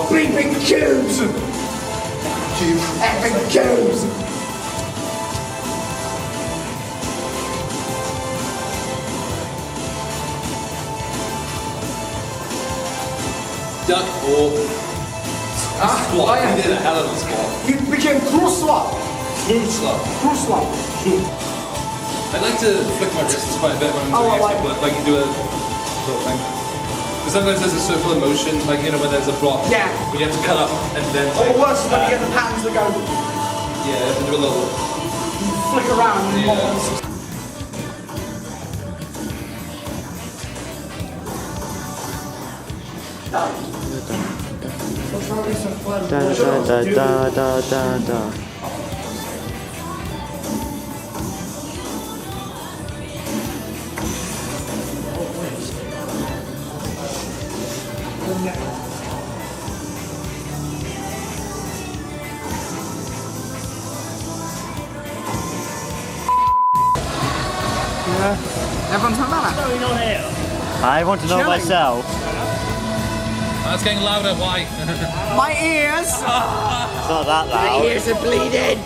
Bleeping cubes! Epic cubes! Duck or squat. You did a hell of a squat. You became Prahlow. I like to flick my wrists quite a bit when I'm doing it, like you do a little thing. Because sometimes there's a circle of motion, like you know when there's a block. Yeah. Where you have to cut up and then. Or worse, when you get the patterns that go. Yeah, and do a little. You flick around and Da. Everyone's not that. I want to know myself. That's getting louder, why? My ears! It's not that loud. My ears are bleeding!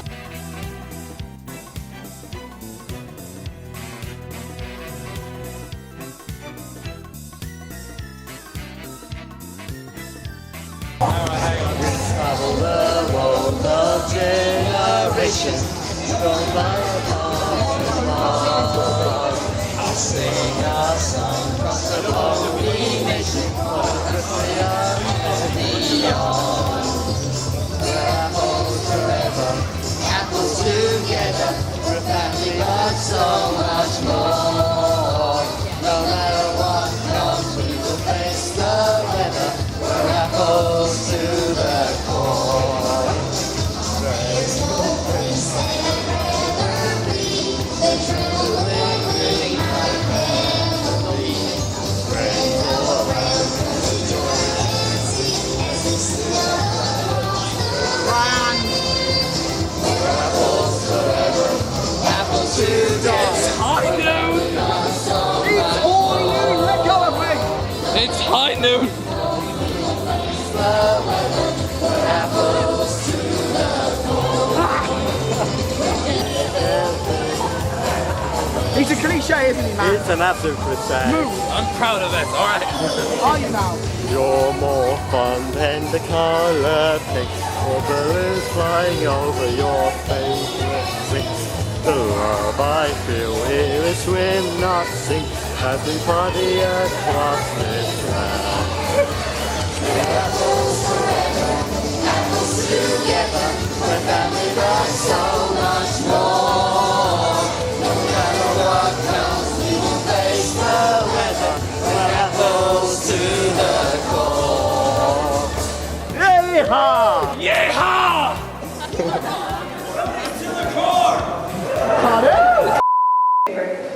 Travel the world of generations, gone by I'll sing a song across the lonely nation, for beyond and beyond. Apples forever, apples together, we're a family of so much more. No matter what comes, we will face the weather, we're apples to the core. Graceful grace and melody, they tremble in green like heavenly. Grateful around the joy as they run. We're apples forever, apples to It's high noon! It's all you, let go of me! It's high noon! He's a cliche, isn't he, man? It's an absolute cliche. I'm proud of it, alright. Are you now? You're more fun than the colour pink, or balloons flying over your favourite wings. The love I feel here is swim, not sink, as we party across this land. family got so much more. No matter what comes, we will face the weather with apples to the core. Yeehaw! Yeehaw!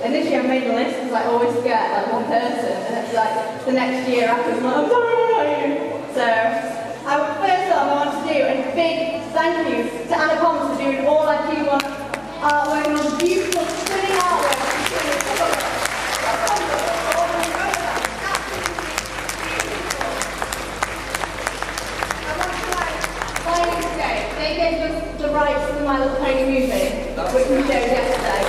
And this year I made the list because I always forget like one person, and it's like the next year after I'm like, I'm sorry about you. So first off I want to do a big thank you to Anna Collins for doing all that Q1 artwork and all the beautiful stunning artwork. They gave us the rights to the My Little Pony movie, which we showed yesterday.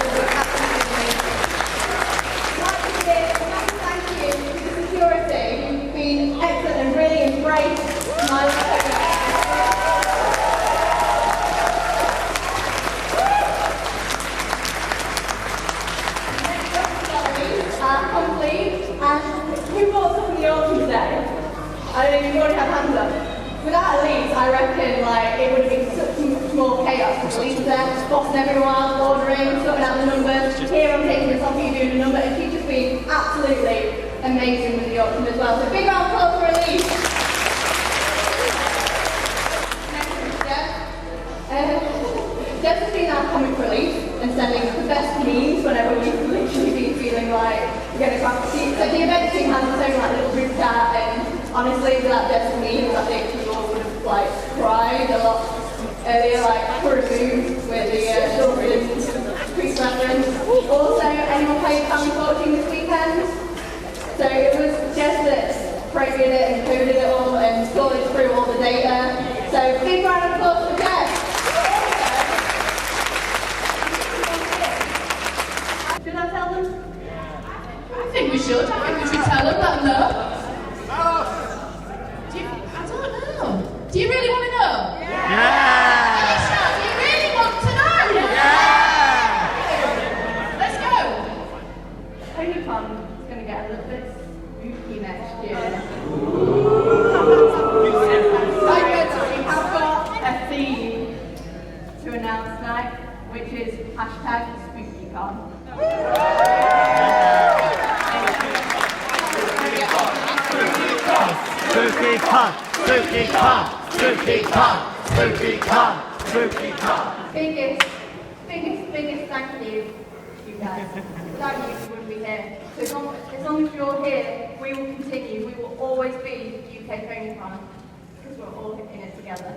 Thank you to the security who've been excellent and really embraced My Little Pony. Complete. And who bought something in the auction today? I don't know if you already have hands up. Without Elise, I reckon like it would have been such more chaos. Elise was there, bossing everyone, ordering, sorting out the numbers. Here I'm taking this off you doing the number, and she's just been absolutely amazing with the auction as well. So big round of applause for Elise. Next is Jeff. Jeff's been our comic relief and sending the best memes whenever we've literally been feeling like we're going to crack the team. So the event team has its own like little group chat, and honestly, without Jeff's memes, I think we all would have like cried a lot earlier, like for a Zoom with the children's priest reference. Also, anyone played Family Fortune this weekend? So it was Jeff that created it and coded it all and sorted through all the data. So big round of applause for Jeff. Should I tell them? I think we should. I think we should tell them, let them know. I don't know. Do you really want to know? Yeah! Alicia, do you really want to know? Yeah! Let's go! PonyCon is going to get a little bit spooky next year. I've got a theme to announce tonight, which is #SpookyCon. SpookyCon! SpookyCon! SpookyCon! SpookyCon! SpookyCon! Biggest thank you, you guys. Without you, we wouldn't be here. So as long as you're here, we will continue. We will always be UK PonyCon because we're all in it together.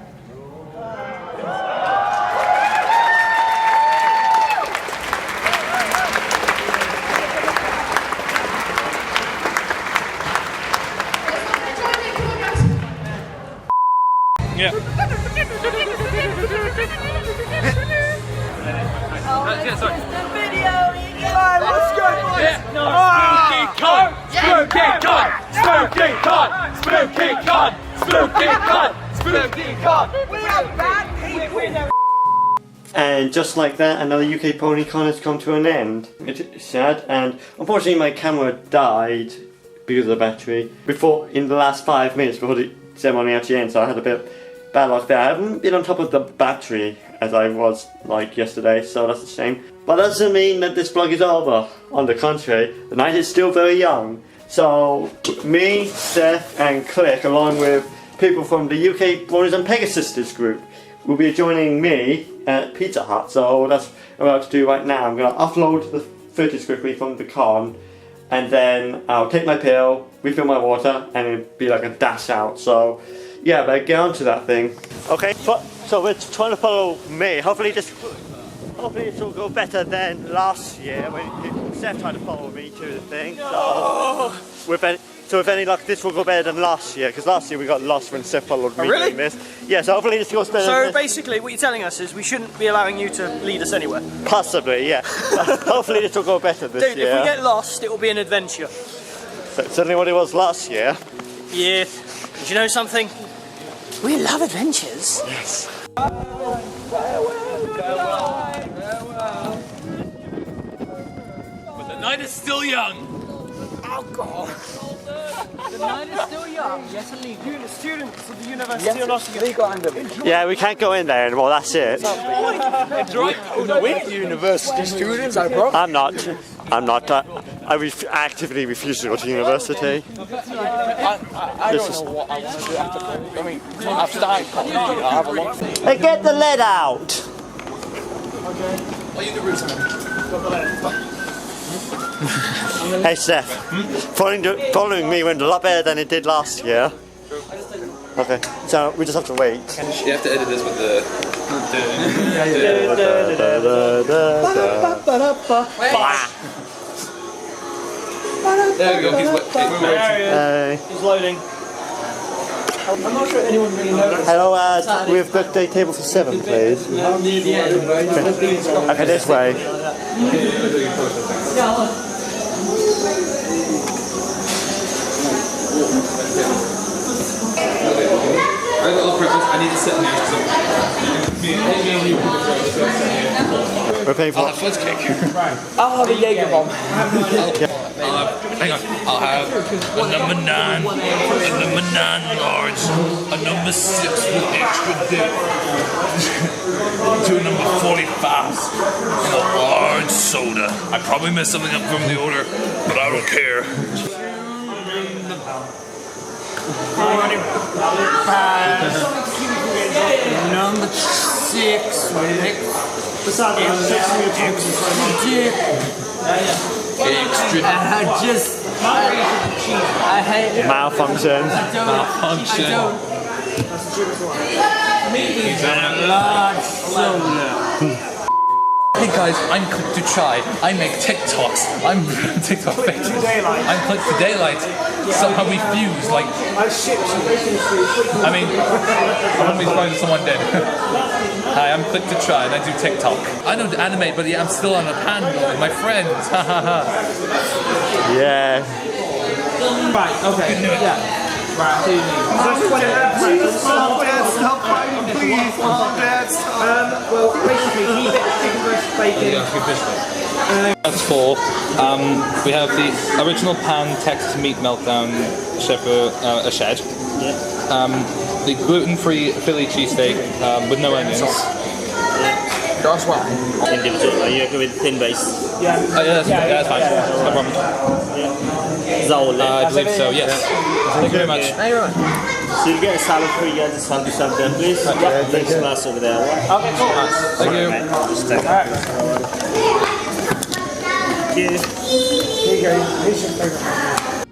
Yeah. Sorry. The video, you guys. Let's go, boys. Yeah. No. SpookyCon! SpookyCon! SpookyCon! SpookyCon! SpookyCon! We are bad people. And just like that, another UK PonyCon has come to an end. It's sad, and unfortunately my camera died because of the battery in the last 5 minutes before the ceremony actually ends, so I had a bit of bad luck there. I haven't been on top of the battery as I was like yesterday, so that's a shame. But that doesn't mean that this vlog is over. On the contrary, the night is still very young. So me, Seth and Click, along with people from the UK Brothers and Pegasisters group, will be joining me at Pizza Hut. So that's what I'm about to do right now. I'm going to upload the footage quickly from the con, and then I'll take my pill, refill my water, and it'll be like a dash out. So yeah, but get on to that thing. Okay, so we're trying to follow me. Hopefully this will go better than last year when Seth tried to follow me to the thing. No! So with any luck, this will go better than last year, because last year we got lost when Seth followed me doing this. Yeah, so hopefully this goes better than this. So basically what you're telling us is we shouldn't be allowing you to lead us anywhere. Possibly, yeah. Hopefully this will go better this year. Dude, if we get lost, it will be an adventure. Certainly what it was last year. Yeah. Do you know something? We love adventures. Yes. But the night is still young. Oh God. The night is still young. Students of the University of Nottingham. Yeah, we can't go in there anymore, that's it. We're university students, I promise. I'm not. I actively refuse to go to university. I don't know what I'm going to do after. I mean, I've started college. I have a lot. Hey, get the lead out! Hey Steph, following me went a lot better than it did last year. Okay, so we just have to wait. You have to edit this with the... There we go, he's He's loading. I'm not sure anyone really knows. Hello, we've booked a table for 7, please. Okay, this way. I need to sit We're paying for I'll have fudge cake. I'll have a Jaeger bomb. Hang on. I'll have a number 9, a number 9 large, a number 6 with extra dip, to a number 45, and a large soda. I probably messed something up from the order, but I don't care. 45, number 6 with extra dip. Extra. I hate it. Malfunction. Malfunction. He's a large soda. Hey guys, I'm Click to Try. I make TikToks. I'm TikTok famous. I'm Click to Daylight. Somehow we fuse, like... I mean, I wouldn't be surprised if someone did. Hi, I'm Click to Try and I do TikTok. I don't animate, but yeah, I'm still on a panel with my friends. Yeah. Right, okay, yeah. Right, please, well, basically, keep it chicken breast, bacon. That's 4. We have the original pan Texas meat meltdown shepherd shed. The gluten-free Philly cheesesteak with no onions. That's one. Individual, are you okay with thin base? Yeah. That's fine. No problem. Zola. I believe so, yes. Thank you very much. So you get a salad for you guys, just help yourself there, please. Yeah, thanks class over there. Okay, cool. Thank you. Just take it. Here you go. Here's your favourite.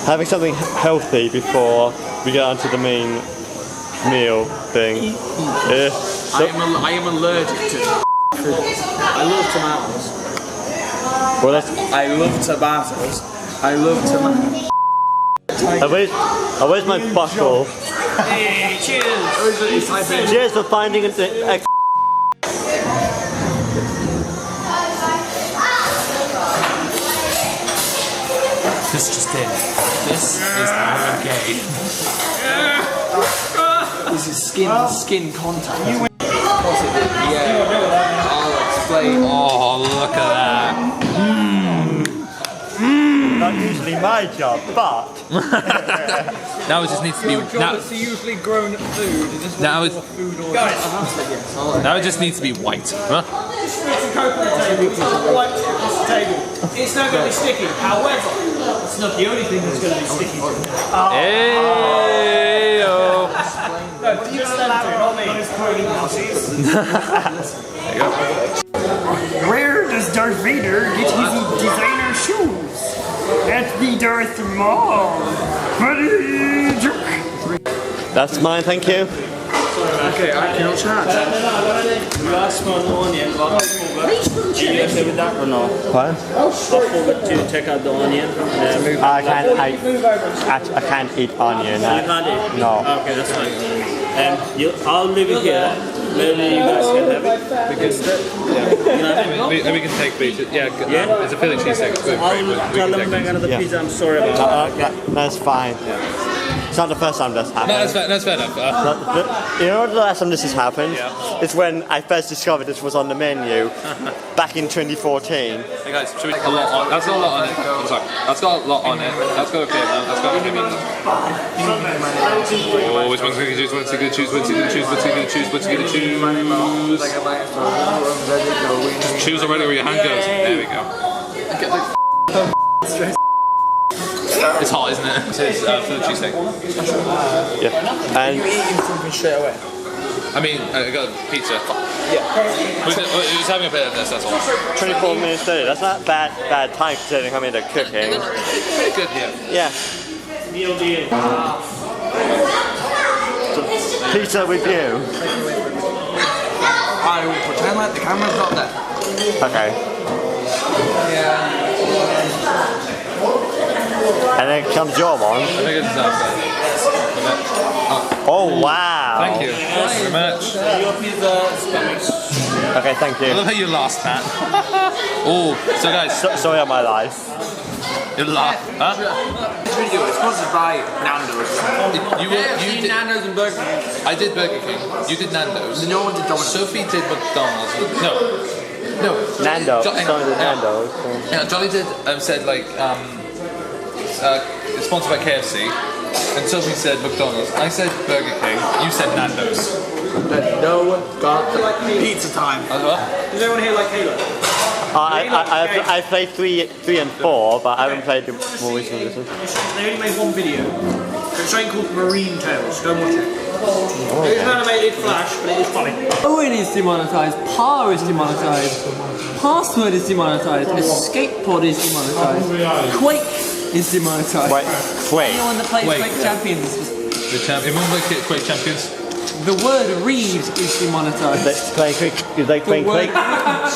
Having something healthy before we get onto the main meal thing. I am allergic to I love tomatoes. Well, that's... I love tomatoes. I love tomatoes. Where's my buckle? Hey, cheers! Cheers for finding it. This just in. This is our game. This is skin contact. Yeah. I'll explain. Oh, look at that. Not usually my job, but... Now it just needs to be... Now, It's usually grown food. now it just needs to be white. Huh? It's not going to be sticky, however, it's not the only thing that's going to be sticky. Hey-o. Where does Darth Vader get his designer shoes? At the Darth Mall. That's mine, thank you. Okay, I cannot charge. You asked for an onion. Are you okay with that or not? What? I'll forward to take out the onion. Move I can't eat onion. You can't eat? No. Okay, that's fine. I'll leave it here. Maybe you guys can have it. We can take pizza. Yeah, it's a Philly cheesesteak. I'll tell them bring another pizza. I'm sorry about that. That's fine. It's not the first time that's happened. No, that's fair enough. You know the last time this has happened? Yeah. It's when I first discovered this was on the menu back in 2014. Hey guys, should we take a lot on? That's got a lot on it. I'm sorry. That's got a lot on it. That's got okay now. That's got okay now. Oh, which one's going to choose? What's he going to choose? What's he going to choose? What's he going to choose? What's he going to choose? Just choose already where your hand goes. There we go. It's hot, isn't it? It's for the cheesesteak. Yeah. And eating something straight away. I mean, I got pizza. Yeah. He was having a bit of this, that's all. 24 minutes 30. That's not bad time considering how many they're cooking. Pretty good, yeah. Yeah. So, pizza with you. I will pretend like the camera's not there. Okay. Yeah. And then comes your one. I think it's Oh wow! Thank you very much. Okay, thank you. I love how you lost that. Oh, so guys, sorry on my life. You laugh, huh? This video is sponsored by Nando's. You did Nando's and Burger King. I did Burger King. You did Nando's. No one did Domino's. Sophie did McDonald's. No. Nando's. Jolly did said like it's sponsored by KFC, and Sophie said McDonald's. I said Burger King. You said Nando's. No one got pizza time. What? Does everyone here like Halo? I played 3 and 4, but I haven't played the more recent edition. They only made one video. It's something called Marine Tales. Go and watch it. It's an animated flash, but it is funny. Owen is demonetized, PAR is demonetized, Password is demonetized, Escape Pod is demonetized, Quake is demonetized. Quake? Anyone that plays Quake Champions. Everyone plays Quake Champions? The word read is demonetized. Is they playing Quake?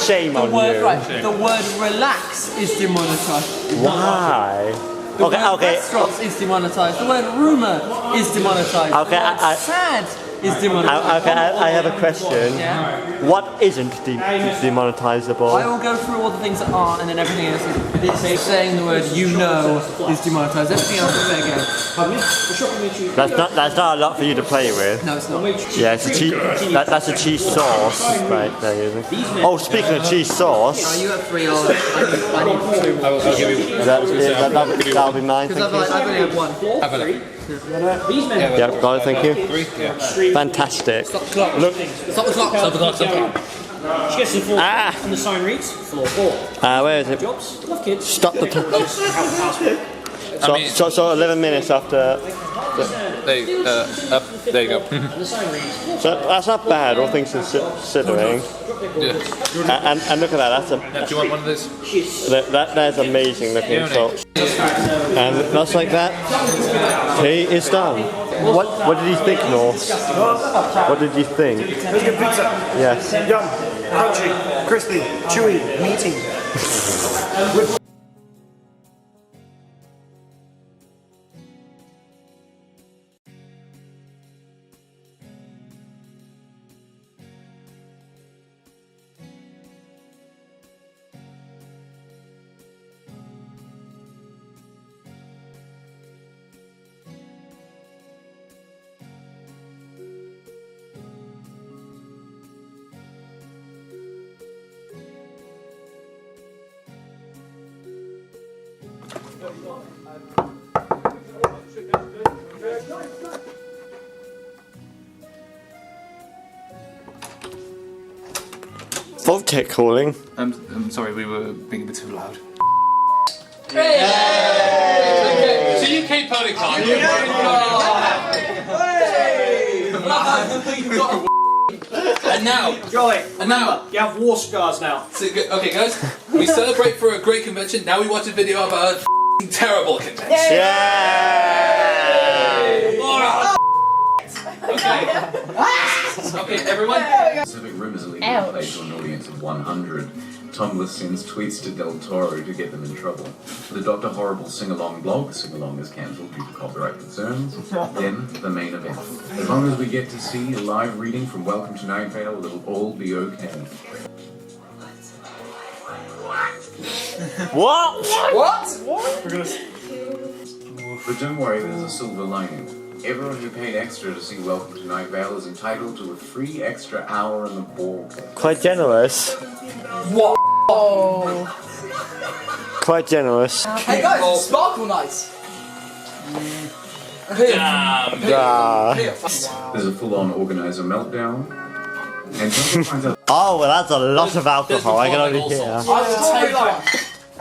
Shame on you. Right, the word relax is demonetized. Why? The word restaurants is demonetized. The word rumour is demonetized. Okay, the word sad is demonetized. Okay, I have a question. Yeah? What isn't demonetizable? I will go through all the things that are, and then everything else is saying the word you know is demonetized. Everything else is fair game. That's not a lot for you to play with. No, it's not. Yeah, it's a cheese. That's a cheese sauce, right there, isn't it? Oh, speaking of cheese sauce. Oh, you have 3 or I need 2. I'll give you. That'll be mine. Because I've only had 1. Have it. Yeah, got it, thank you. 3? Yeah. Fantastic. Stop the clock. Look. Stop the clock. Stop the clock. Stop the clock. She gets to floor and the sign reads floor 4. Where is it? Jobs. Love kids. Stop the clock. I mean, so 11 minutes after. There you go. So that's not bad, all things considering. Yeah. And look at that. That's a. Do you want one of those? That's amazing looking. So, and that's like that. He is done. What did you think, North? What did you think? It was good pizza. Yes. Yum. Crunchy. Crispy. Chewy. Meaty. Voltec calling. I'm sorry, we were being a bit too loud. Hey! So UK Polycon. And now, Jolly, and now you have war scars now. So, okay, guys, we celebrate for a great convention. Now we watch a video about a terrible convention. Okay, everyone. Pacific Rim is illegal to play to an audience of 100. Tom sends tweets to Del Toro to get them in trouble. The Dr. Horrible sing-along blog, sing-along is cancelled due to copyright concerns. Then, the main event. As long as we get to see a live reading from Welcome to Night Vale, it'll all be okay. What? But don't worry, there's a silver lining. Everyone who paid extra to see Welcome to Night Vale is entitled to a free extra hour in the ball. Quite generous. What? Oh. Quite generous. Hey guys, it's sparkle night. There's a full-on organizer meltdown. And someone finds out. Oh, well, that's a lot of alcohol. I can only hear.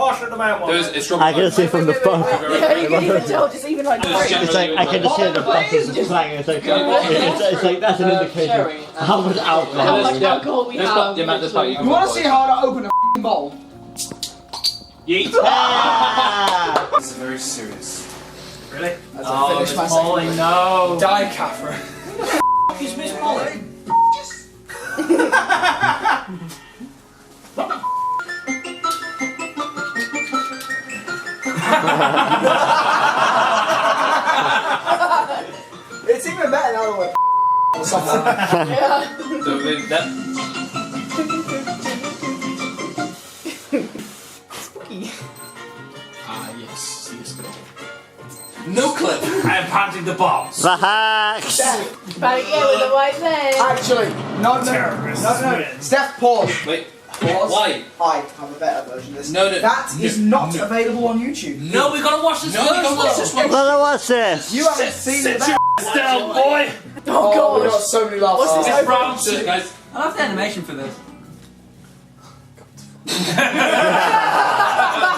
I can see from the phone. Yeah, you can even tell, just even like It's like I can just hear the buttons clanging. It's like that's an indication how much alcohol. How much alcohol we have. You want to see how to open a bowl? Yeet. This is very serious. Really? As I finish my second no. Die, Catherine. Is Miss Molly? It's even better now than or something. Yeah. So that. Yes. No clip. I am planting the bombs. The hacks. Back here with the white thing. Actually, no. Steph, pause. Wait. Pause. Why? I have a better version of this. No. That is not available on YouTube. No, we gotta watch this No, we gotta watch this one. Well, what's this? You haven't seen it. Sit your ass down, boy. Oh god, we got so many laughs. What's this? Brown So, guys. I love the animation for this.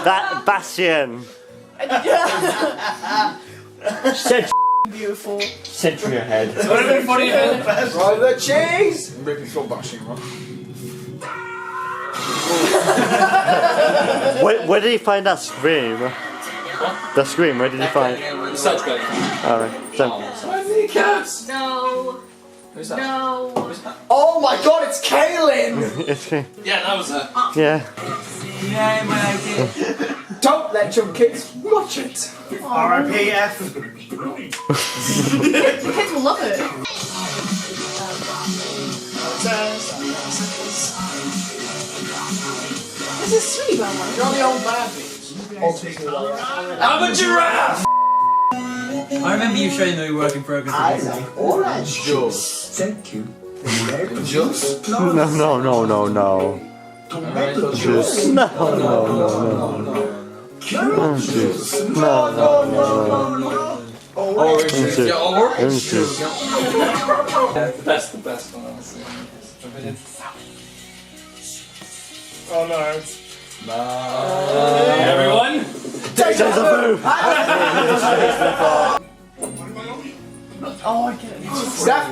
That Bastion. beautiful. Century ahead. Would have been funny if it Right the cheese! I'm ripping from bashing, right? Where did he find that scream? What? The scream, where did he find? Such good. Alright, so. No. Who's that? No. Oh my god, it's Kaylin! It's okay. Yeah, that was her. Yeah. Yeah, my idea. Don't let your kids watch it. R.I.P. F. The kids will love it. This is sweet, man. You're on the old bad I'm a giraffe! I remember you showing me work in progress. I like orange juice. Thank you. Tomato juice? No. Tomato juice? No. Carrot juice? No. Orange juice. Yeah, orange juice. The best one, honestly. Oh no. Everyone? Deja vu! Oh, I get it. Steph?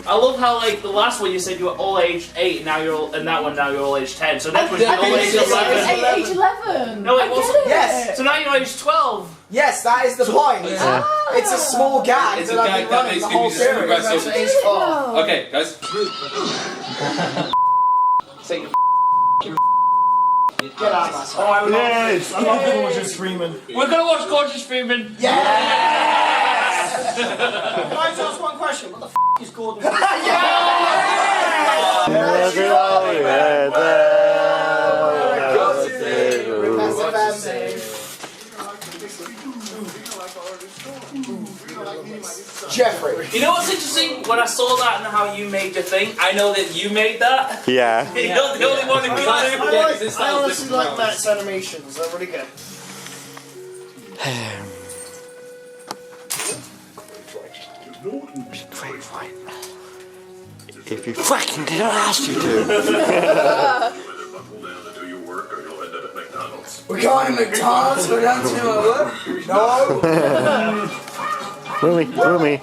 I love how like the last one you said you were all age 8, now you're all, and that one now you're all age 10. So next one you're all age 11. Age 11. No, it wasn't. Yes. So now you're age 12. Yes, that is the point. Yeah. It's a small gag. It's a gag that makes the whole you series. progressive. That's what it's for. Okay, guys. Say your Get out of my sight. Oh, I love this. I love Gorgeous screaming. We're gonna watch Gorgeous Freeman. Yes! Can I just ask one question? What the is Gordon? Jeffrey. You know what's interesting? When I saw that and how you made your thing, I know that you made that. Yeah. You're not the only one who could do I honestly like Matt's animations. They're really good. If you fucking didn't ask you to. We're going to McDonald's. We're down to No. Rumi.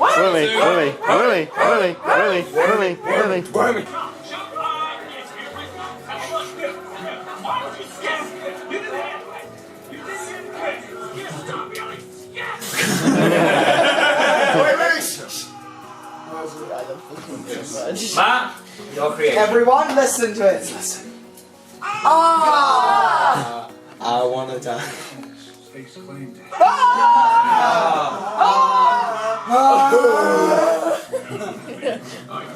Matt, your creation. Everyone, listen to it. Listen. Ah! I wanna die.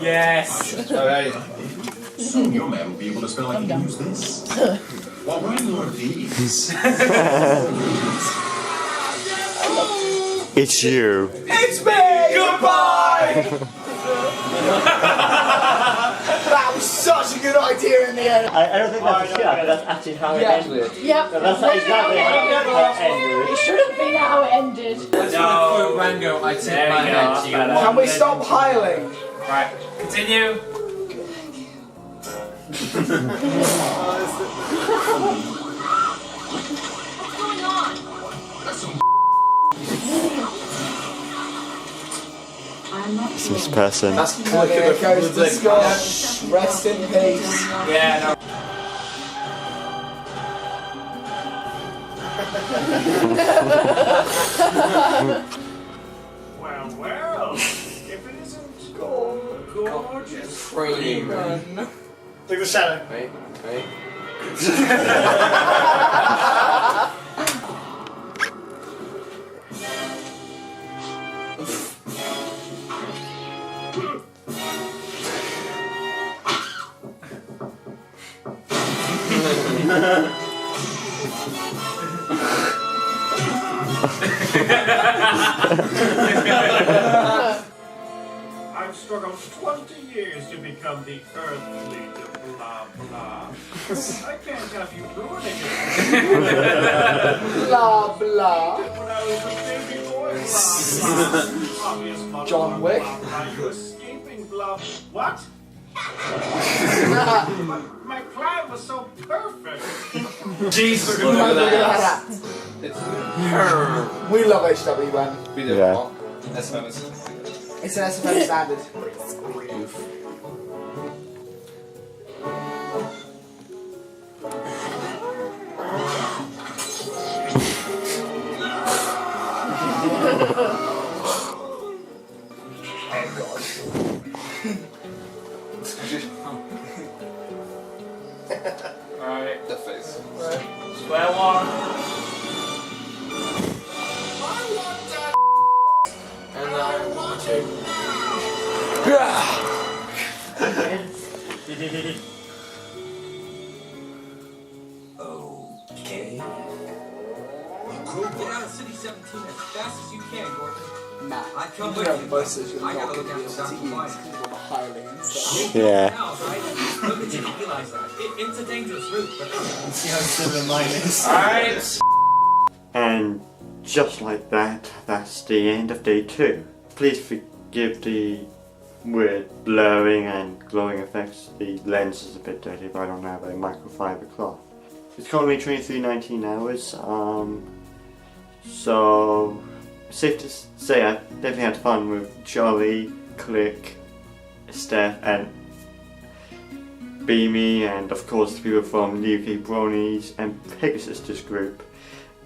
Yes. Alright. Soon your man will be able to spell I can use this. While writing all of these. It's you. It's me! Goodbye! That was such a good idea in the end. I don't think that's a shot, but that's actually how it ended. Yep. No, that's exactly how it ended. It should have been how it ended. No. Rango, I tip my head to you. Can we stop piling? Right, continue. What's going on? It's this person. That's there goes the Scotch. Rest in peace. Yeah, no. Well, if it isn't gorgeous Freeman. Take the shadow. Wait. I've struggled 20 years to become the earthly blah blah. I can't have you ruining it. Blah blah. When I was a baby boy, blah. Obvious mother, John Wick. Blah, blah. You escaping blah. What? my plan was so perfect. Jesus, Look at that. We love HW1. We do. Yeah. It's an SFM standard. Alright. That face. Square one. And I want to. Okay. Get out of City 17 as fast as you can, Gordon. Nah, I come you with know you. most of I you're gotta not look going to be after able to use South because of the hiring and stuff. Yeah. Look at you realize that. It's a dangerous route, but See how silver mine is. Alright. And just like that, that's the end of day 2. Please forgive the weird blurring and glowing effects. The lens is a bit dirty, but I don't have a microfiber cloth. It's currently 23:19 hours, so safe to say I definitely had fun with Charlie, Click, Steph and Beamy, and of course the people from the UK Bronies and Pegasus group.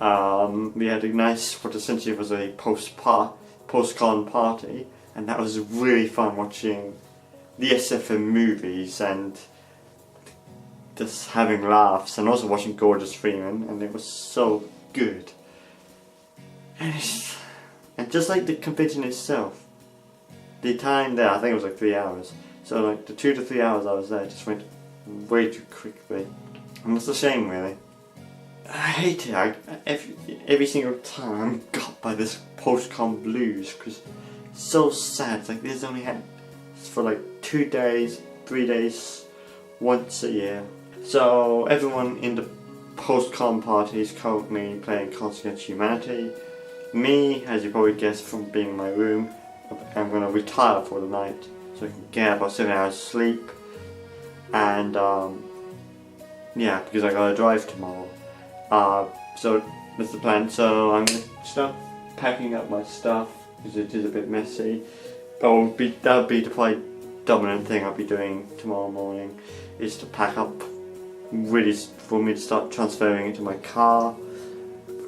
We had a nice, what essentially was a post-con party, and that was really fun watching the SFM movies and just having laughs, and also watching Gorgeous Freeman, and it was so good. And just like the convention itself, the time there, I think it was like 3 hours, so like the 2 to 3 hours I was there just went way too quickly, and it's a shame really. I hate it. Every single time I'm got by this post-con blues, because it's so sad. It's like this only had for like 2 days, 3 days, once a year. So everyone in the post-con party is currently playing Cards Against Humanity. Me, as you probably guessed from being in my room, I'm going to retire for the night so I can get about 7 hours sleep. And yeah, because I got to drive tomorrow. So that's the plan. So I'm going to start packing up my stuff because it is a bit messy. That'll be the probably dominant thing I'll be doing tomorrow morning, is to pack up, really for me to start transferring into my car.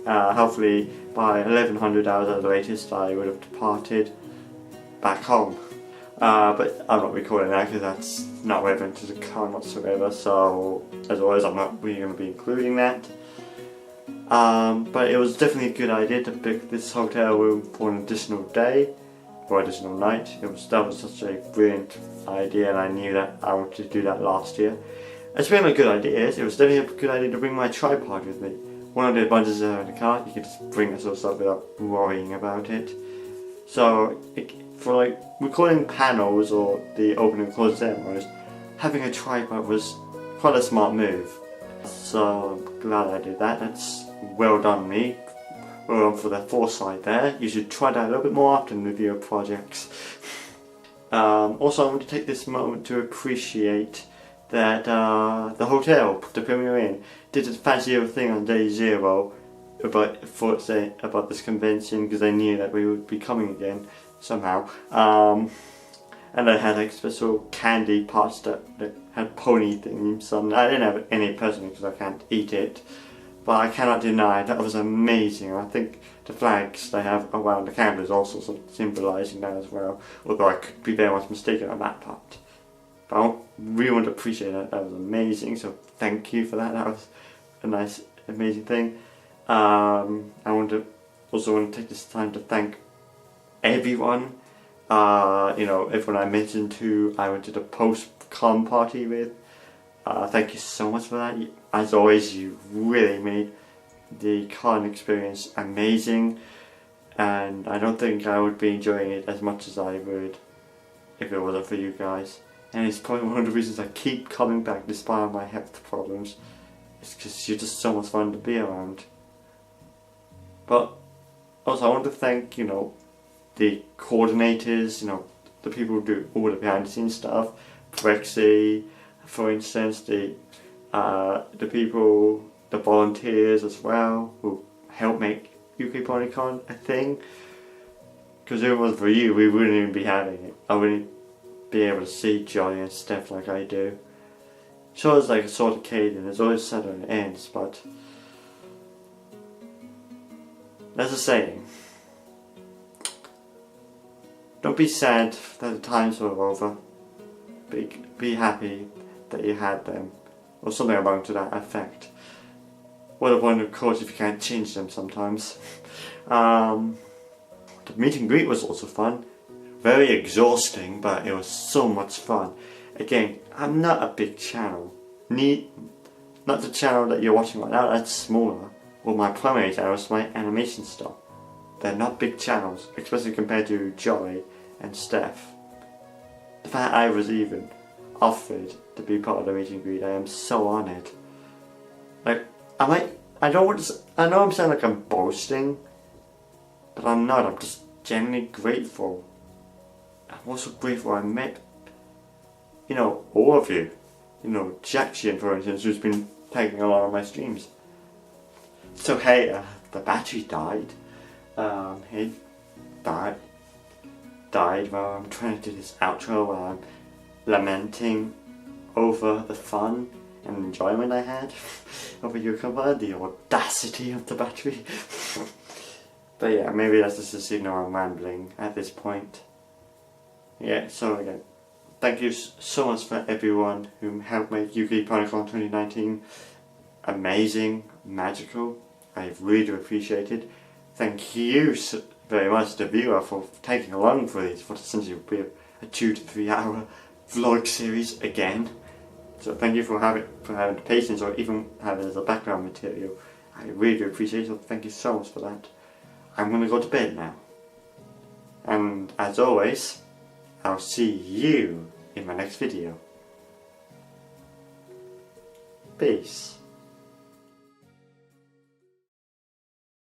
Hopefully by 1100 hours at the latest I would have departed back home. But I'm not recording that because that's not relevant to the car whatsoever, so as always I'm not really going to be including that. But it was definitely a good idea to book this hotel room for an additional day or additional night. That was such a brilliant idea, and I knew that I wanted to do that last year. It's been a good idea. It was definitely a good idea to bring my tripod with me. one of the advantages of the car, you can just bring that sort of stuff without worrying about it. So for like recording panels or the opening and closing ceremonies, having a tripod was quite a smart move. So I'm glad I did that. That's well done me. Well done for the foresight there. You should try that a little bit more often with your projects. Also, I want to take this moment to appreciate that the hotel, the Premiere Inn, did a fancy little thing on day 0 about this convention, because they knew that we would be coming again somehow. And they had like special candy parts that had pony themes. I didn't have any personally because I can't eat it, but I cannot deny that was amazing. I think the flags they have around the candles also sort of symbolising that as well, although I could be very much mistaken on that part. But I really want to appreciate that. That was amazing, so thank you for that. That was a nice, amazing thing. I also want to take this time to thank everyone. You know, everyone I mentioned who I went to the post-con party with. Thank you so much for that. As always, you really made the con experience amazing, and I don't think I would be enjoying it as much as I would if it wasn't for you guys. And it's probably one of the reasons I keep coming back despite my health problems. It's because you're just so much fun to be around. But also I want to thank, you know, the coordinators, you know, the people who do all the behind the scenes stuff. Brexy, for instance, the people, the volunteers as well, who help make UK PonyCon a thing. Because if it wasn't for you, we wouldn't even be having it. I wouldn't be able to see Johnny and Steph like I do. Sure, it's like a sort of cadence, there's always sad when it ends, but there's a saying. Don't be sad that the times were over. Be happy that you had them, or something along to that effect. What a wonder, of course, if you can't change them sometimes. The meet and greet was also fun. Very exhausting, but it was so much fun. Again, I'm not a big channel. Not the channel that you're watching right now, that's smaller. Well, my primary channel is my animation stuff. They're not big channels, especially compared to Joy and Steph. The fact I was even offered to be part of the meet and greet, I am so honoured. Like, I know I'm sounding like I'm boasting, but I'm not. I'm just genuinely grateful. I'm also grateful I met, you know, all of you. You know, Jackson, for instance, who's been tagging along on my streams. So hey, the battery died. It died while I'm trying to do this outro where I'm lamenting over the fun and enjoyment I had over Yukaba, the audacity of the battery. But yeah, maybe that's just a signal I'm rambling at this point. Yeah, so again, thank you so much for everyone who helped make UK PonyCon 2019 amazing, magical. I really do appreciate it. Thank you very much, the viewer, for taking along for this, for essentially will be a 2 to 3 hour vlog series again. So thank you for having the patience, or even having it as a background material. I really do appreciate it, so thank you so much for that. I'm going to go to bed now. And as always, I'll see you in my next video. Peace.